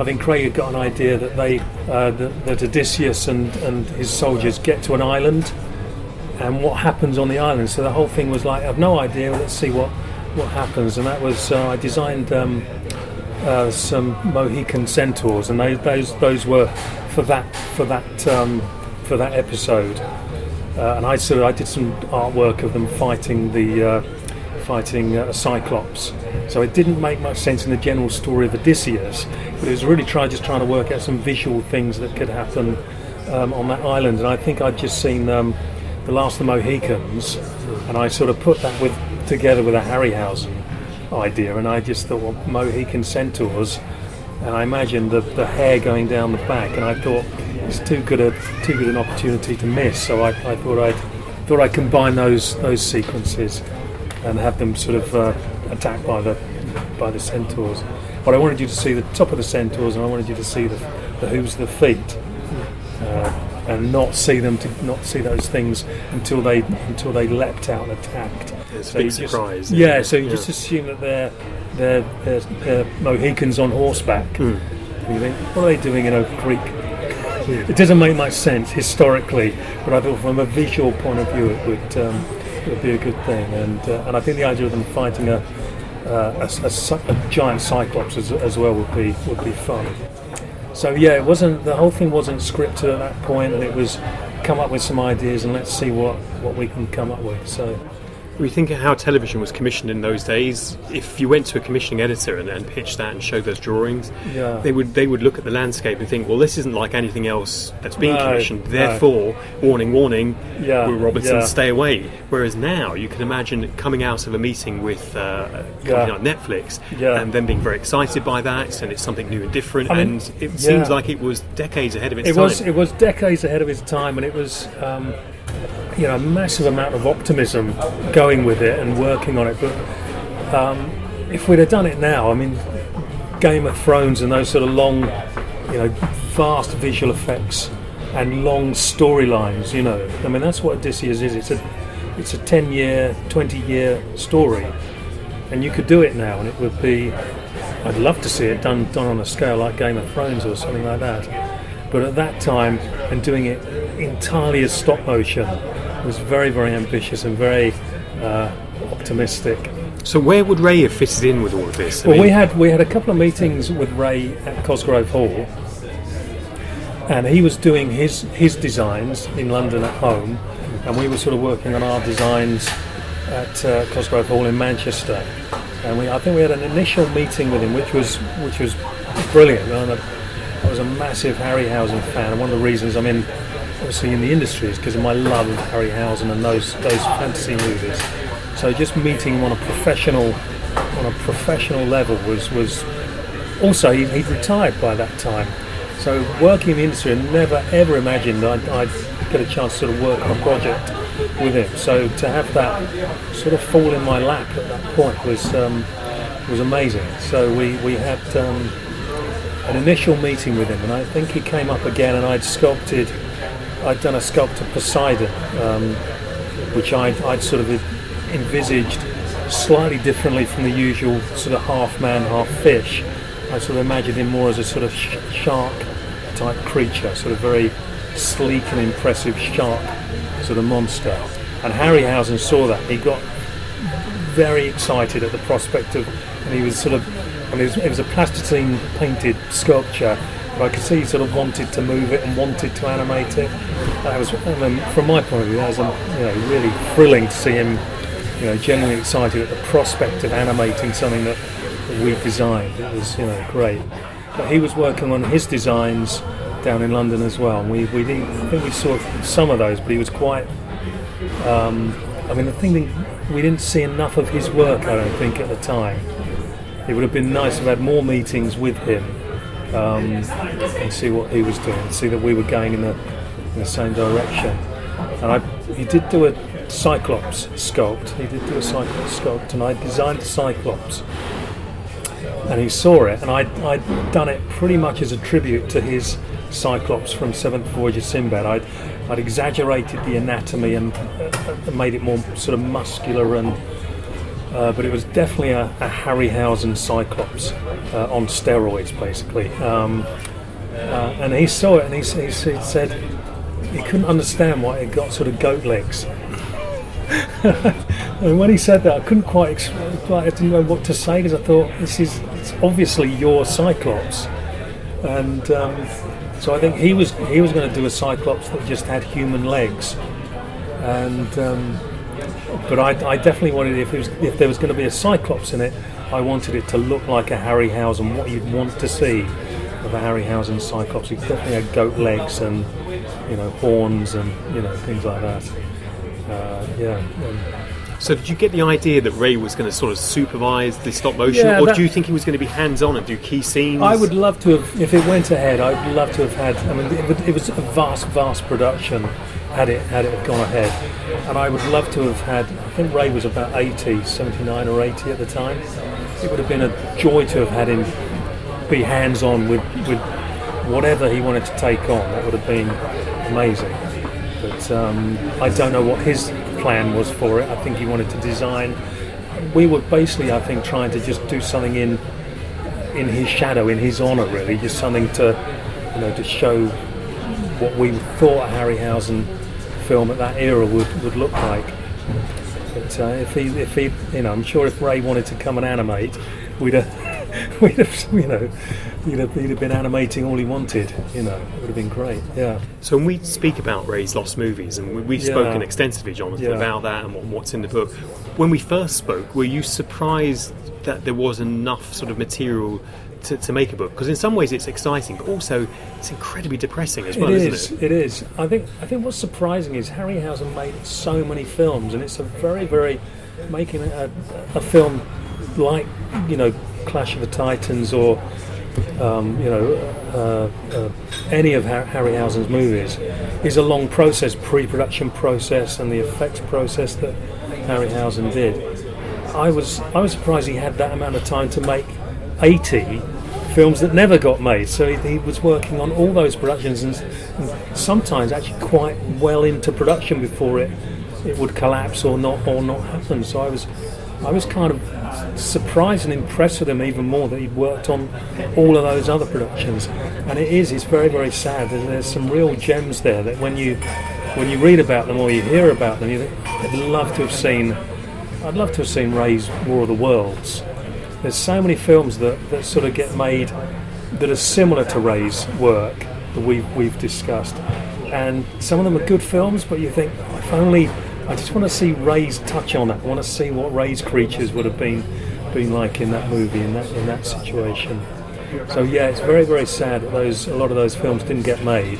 think Craig had got an idea that that Odysseus and his soldiers get to an island. And what happens on the island? So the whole thing was like, I've no idea. Let's see what happens. And that was I designed some Mohican centaurs, and those were for that episode. And I did some artwork of them fighting a Cyclops. So it didn't make much sense in the general story of Odysseus, but it was really trying to work out some visual things that could happen on that island. And I think I'd just seen The Last of the Mohicans, and I sort of put that together with a Harryhausen idea, and I just thought, well, Mohican centaurs, and I imagined the hair going down the back, and I thought it's too good an opportunity to miss. So I thought I'd combine those sequences and have them sort of attacked by the centaurs. But I wanted you to see the top of the centaurs, and I wanted you to see the hooves of the feet. And not see those things until they leapt out and attacked. It's a big surprise. So you just assume that they're Mohicans on horseback. And you think, what are they doing in Oak Creek? It doesn't make much sense historically, but I thought from a visual point of view it would be a good thing. And I think the idea of them fighting a giant Cyclops as well would be fun. So yeah, the whole thing wasn't scripted at that point, and it was come up with some ideas and let's see what we can come up with. So we think of how television was commissioned in those days. If you went to a commissioning editor and pitched that and showed those drawings, they would look at the landscape and think, well, this isn't like anything else that's been commissioned. Therefore, warning, Will Robertson, stay away. Whereas now, you can imagine coming out of a meeting with a company like Netflix and them being very excited by that, and it's something new and different. And it seems like it was decades ahead of its time. It was decades ahead of its time, and it was. A massive amount of optimism going with it and working on it. But if we'd have done it now, I mean, Game of Thrones and those sort of long, vast visual effects and long storylines. I mean, that's what Odysseus is. It's a 10-year, 20-year story, and you could do it now, and it would be. I'd love to see it done on a scale like Game of Thrones or something like that. But at that time, and doing it entirely as stop motion, was very, very ambitious and very optimistic. So where would Ray have fitted in with all of this? We had a couple of meetings with Ray at Cosgrove Hall, and he was doing his designs in London at home, and we were sort of working on our designs at Cosgrove Hall in Manchester. And I think we had an initial meeting with him, which was brilliant. I was a massive Harryhausen fan, and one of the reasons I'm obviously in the industry is because of my love of Harryhausen and those fantasy movies. So just meeting him on a professional level was also he'd retired by that time. So working in the industry, I never ever imagined I'd get a chance to sort of work on a project with him. So to have that sort of fall in my lap at that point was amazing. So we had an initial meeting with him, and I think he came up again, and I'd done a sculpt of Poseidon, which I'd sort of envisaged slightly differently from the usual sort of half man, half fish. I sort of imagined him more as a sort of shark type creature, sort of very sleek and impressive shark sort of monster. And Harryhausen saw that. He got very excited at the prospect of, and he was sort of, it was a plasticine painted sculpture, but I could see he sort of wanted to move it and wanted to animate it. That was, from my point of view, that was really thrilling to see him, genuinely excited at the prospect of animating something that we designed. It was, great. But he was working on his designs down in London as well. And we didn't. I think we saw some of those, but he was quite. The thing that we didn't see enough of his work, I don't think, at the time. It would have been nice to have had more meetings with him and see what he was doing, see that we were going in the same direction. And he did do a Cyclops sculpt. And I designed the Cyclops. And he saw it, and I'd done it pretty much as a tribute to his Cyclops from Seventh Voyage of Sinbad. I'd exaggerated the anatomy and made it more sort of muscular, and but it was definitely a Harryhausen Cyclops on steroids, basically. And he saw it, and he said he couldn't understand why it got sort of goat legs. And when he said that, I couldn't quite I didn't know what to say, because I thought it's obviously your Cyclops, and so I think he was going to do a Cyclops that just had human legs, and but I definitely wanted, if there was going to be a Cyclops in it, I wanted it to look like a Harryhausen, what you'd want to see of a Harryhausen Cyclops. He definitely had goat legs and horns and things like that. So did you get the idea that Ray was going to sort of supervise the stop motion, or do you think he was going to be hands-on and do key scenes? I would love to have, if it went ahead, I would love to have had, it was a vast production had it gone ahead, and I would love to have had, I think Ray was about 79 or 80 at the time. It would have been a joy to have had him be hands-on with whatever he wanted to take on. That would have been amazing. But I don't know what his plan was for it. I think he wanted to design. We were basically, I think, trying to just do something in his shadow, in his honour, really, just something to, to show what we thought a Harryhausen film at that era would look like. But if he, I'm sure if Ray wanted to come and animate, he'd have been animating all he wanted. It would have been great. Yeah. So when we speak about Ray's lost movies, and we've spoken extensively, Jonathan, about that and what's in the book. When we first spoke, were you surprised that there was enough sort of material to make a book? Because in some ways it's exciting, but also it's incredibly depressing as well, isn't it? It is. I think what's surprising is Harryhausen made so many films, and it's a very, very, making a film like Clash of the Titans or any of Harryhausen's movies is a long process, pre-production process, and the effects process that Harryhausen did. I was surprised he had that amount of time to make 80 films that never got made. So he was working on all those productions, and sometimes actually quite well into production before it would collapse or not happen. So I was kind of surprised and impressed with him even more that he'd worked on all of those other productions. And it's very, very sad. And there's some real gems there that when you read about them or you hear about them, you think, I'd love to have seen Ray's War of the Worlds. There's so many films that sort of get made that are similar to Ray's work that we've discussed, and some of them are good films, but you think, I just want to see Ray's touch on it. I want to see what Ray's creatures would have been like in that movie, in that situation. So yeah, it's very, very sad that a lot of those films didn't get made,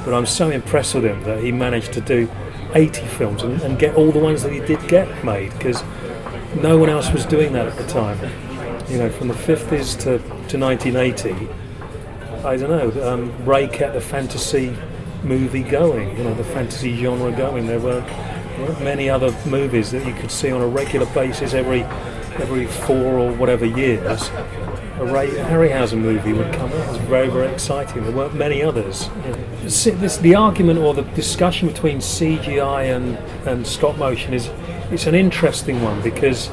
but I'm so impressed with him that he managed to do 80 films and get all the ones that he did get made, because no one else was doing that at the time. From the 50s to 1980, I don't know, Ray kept the fantasy movie going, the fantasy genre going. There weren't many other movies that you could see on a regular basis every 4 or whatever years. A Ray Harryhausen movie would come out. It was very, very exciting. There weren't many others. The argument or the discussion between CGI and stop motion it's an interesting one, because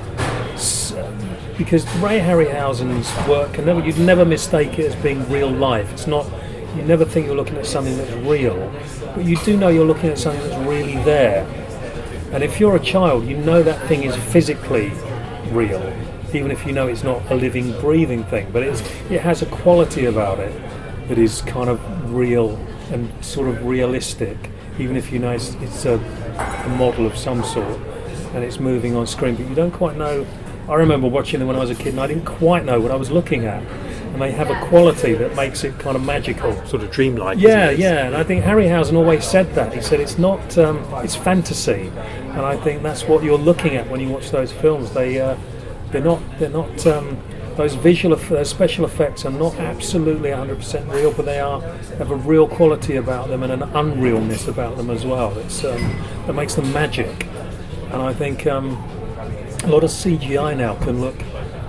Ray Harryhausen's work you'd never mistake it as being real life. It's not. You never think you're looking at something that's real, but you do know you're looking at something that's really there. And if you're a child, you know that thing is physically real, even if you know it's not a living, breathing thing. But it has a quality about it that is kind of real and sort of realistic, even if you know it's a model of some sort and it's moving on screen. But you don't quite know. I remember watching them when I was a kid, and I didn't quite know what I was looking at. And they have a quality that makes it kind of magical, sort of dreamlike. Yeah, and I think Harryhausen always said that. He said it's not, it's fantasy, and I think that's what you're looking at when you watch those films. They're not those those special effects are not absolutely 100% real, but they have a real quality about them and an unrealness about them as well. That makes them magic, and I think a lot of CGI now can look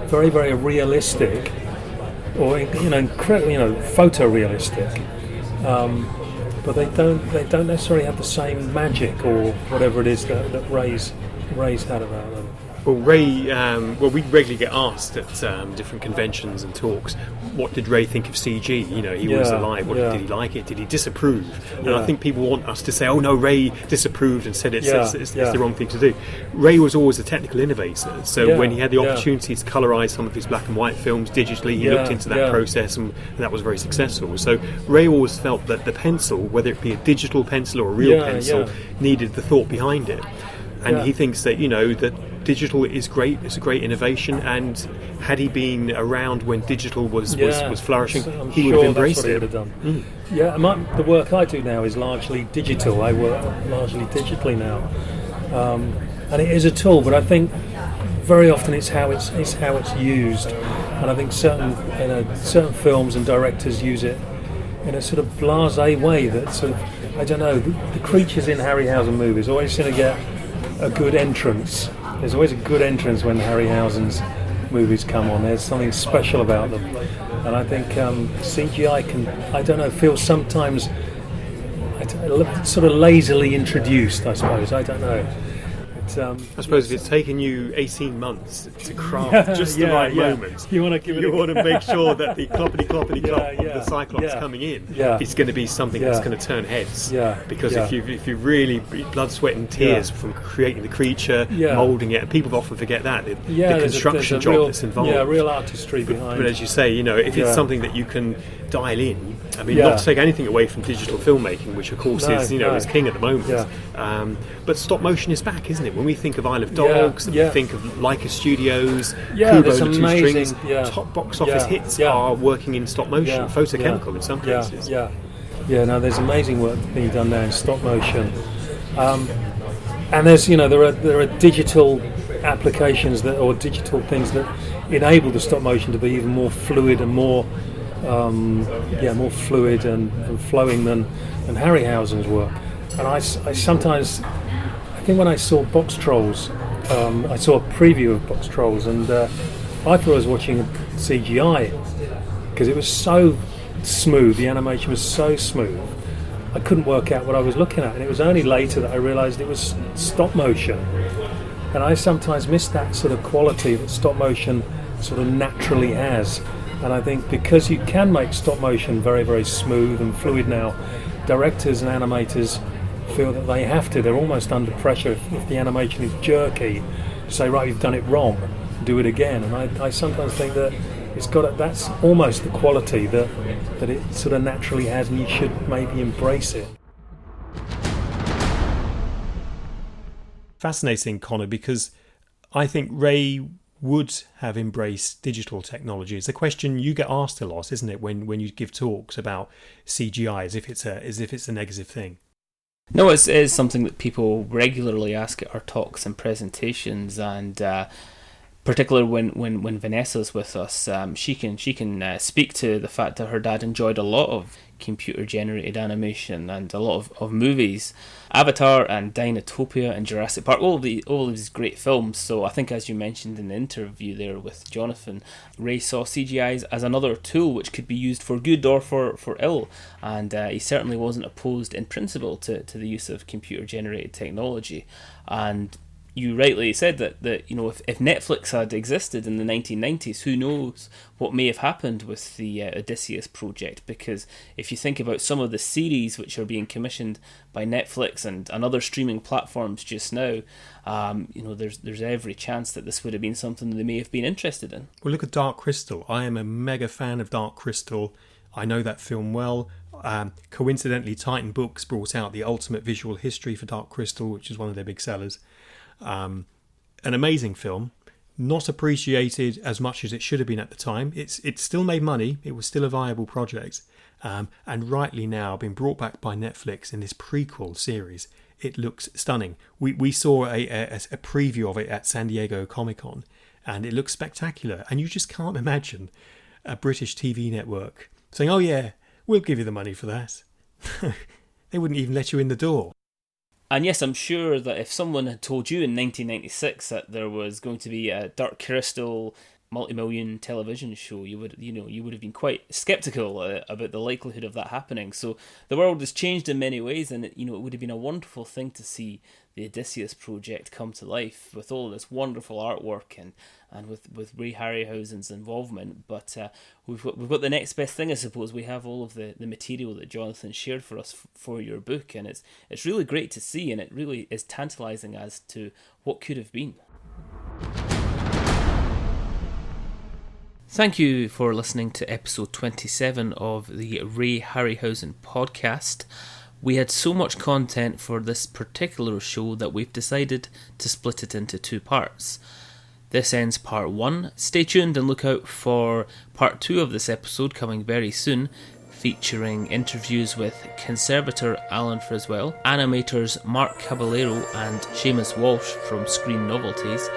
very, very realistic, or incredibly, photorealistic, but they don't necessarily have the same magic or whatever it is that Ray's had about them. Well, Ray, we regularly get asked at different conventions and talks, what did Ray think of CG? He was alive. Did he like it? Did he disapprove? And I think people want us to say, oh no, Ray disapproved and said it's the wrong thing to do. Ray was always a technical innovator, so when he had the opportunity to colorise some of his black and white films digitally, he looked into that process, and that was very successful. So Ray always felt that the pencil, whether it be a digital pencil or a real pencil, needed the thought behind it. And he thinks that that digital is great. It's a great innovation, and had he been around when digital was flourishing, he would have embraced it. Would have done. Yeah, the work I do now is largely digital. I work largely digitally now, and it is a tool. But I think very often it's how it's used, and I think certain films and directors use it in a sort of blasé way that sort of, I don't know. The creatures in Harryhausen movies always seem to get a good entrance. There's always a good entrance when Harryhausen's movies come on. There's something special about them, and I think CGI can, feel sometimes sort of lazily introduced. I suppose, I don't know. I suppose if it's taken you 18 months to craft just the right moment, you want to make sure that the cloppity clop of the Cyclops coming in is going to be something that's going to turn heads. Because if you really blood, sweat and tears from creating the creature, moulding it, and people often forget that the construction job that's involved. Yeah, real artistry behind. But as you say, if it's something that you can dial in. I mean, not to take anything away from digital filmmaking, which of course is king at the moment. But stop motion is back, isn't it? When we think of Isle of Dogs, and we think of Leica Studios, Kubo and the Two Strings, top box office hits are working in stop motion, photochemical in some cases. No, there's amazing work being done now in stop motion, and there's there are digital applications or digital things that enable the stop motion to be even more fluid and more fluid and flowing than Harryhausen's work. And I sometimes, I think when I saw Box Trolls, I saw a preview of Box Trolls, and I thought I was watching CGI because it was so smooth, the animation was so smooth, I couldn't work out what I was looking at, and it was only later that I realised it was stop motion. And I sometimes miss that sort of quality that stop motion sort of naturally has. And I think because you can make stop motion very, very smooth and fluid now, directors and animators feel that they have to. They're almost under pressure if the animation is jerky to say, right, you've done it wrong, do it again. And I sometimes think that that's almost the quality that it sort of naturally has, and you should maybe embrace it. Fascinating, Connor, because I think Ray would have embraced digital technology. It's a question you get asked a lot, isn't it, when you give talks about CGI, as if it's a negative thing. No, it is something that people regularly ask at our talks and presentations, and particularly when Vanessa's with us, she can speak to the fact that her dad enjoyed a lot of computer-generated animation and a lot of movies, Avatar and Dinotopia and Jurassic Park, all of these great films. So I think, as you mentioned in the interview there with Jonathan, Ray saw CGI as another tool which could be used for good or for ill, and he certainly wasn't opposed in principle to the use of computer-generated technology. And you rightly said that if Netflix had existed in the 1990s, who knows what may have happened with the Odysseus project, because if you think about some of the series which are being commissioned by Netflix and other streaming platforms just now, there's every chance that this would have been something that they may have been interested in. Well, look at Dark Crystal. I am a mega fan of Dark Crystal. I know that film well. Coincidentally, Titan Books brought out the ultimate visual history for Dark Crystal, which is one of their big sellers. An amazing film, not appreciated as much as it should have been at the time. It still made money. It was still a viable project, and rightly now been brought back by Netflix in this prequel series. It looks stunning. We saw a preview of it at San Diego Comic-Con, and it looks spectacular. And you just can't imagine a British TV network saying, "Oh yeah, we'll give you the money for that." They wouldn't even let you in the door. And yes, I'm sure that if someone had told you in 1996 that there was going to be a Dark Crystal multi-million television show, you would have been quite sceptical about the likelihood of that happening. So the world has changed in many ways, and it would have been a wonderful thing to see the Odysseus project come to life with all this wonderful artwork and with Ray Harryhausen's involvement. But we've got the next best thing, I suppose. We have all of the material that Jonathan shared for us for your book, and it's really great to see, and it really is tantalising as to what could have been. Thank you for listening to episode 27 of the Ray Harryhausen podcast. We had so much content for this particular show that we've decided to split it into two parts. This ends part 1. Stay tuned and look out for part 2 of this episode coming very soon, featuring interviews with conservator Alan Friswell, animators Mark Caballero and Seamus Walsh from Screen Novelties,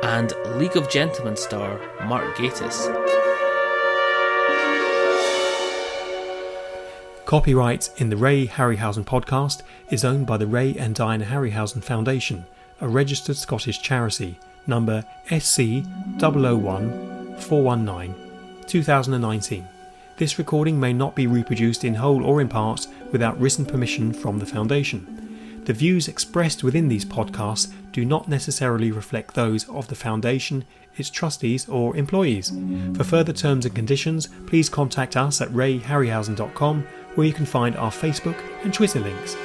and League of Gentlemen star Mark Gatiss. Copyright in the Ray Harryhausen podcast is owned by the Ray and Diana Harryhausen Foundation, a registered Scottish charity, number SC 001419, 2019. This recording may not be reproduced in whole or in part without written permission from the Foundation. The views expressed within these podcasts do not necessarily reflect those of the Foundation, its trustees or employees. For further terms and conditions, please contact us at rayharryhausen.com, where you can find our Facebook and Twitter links.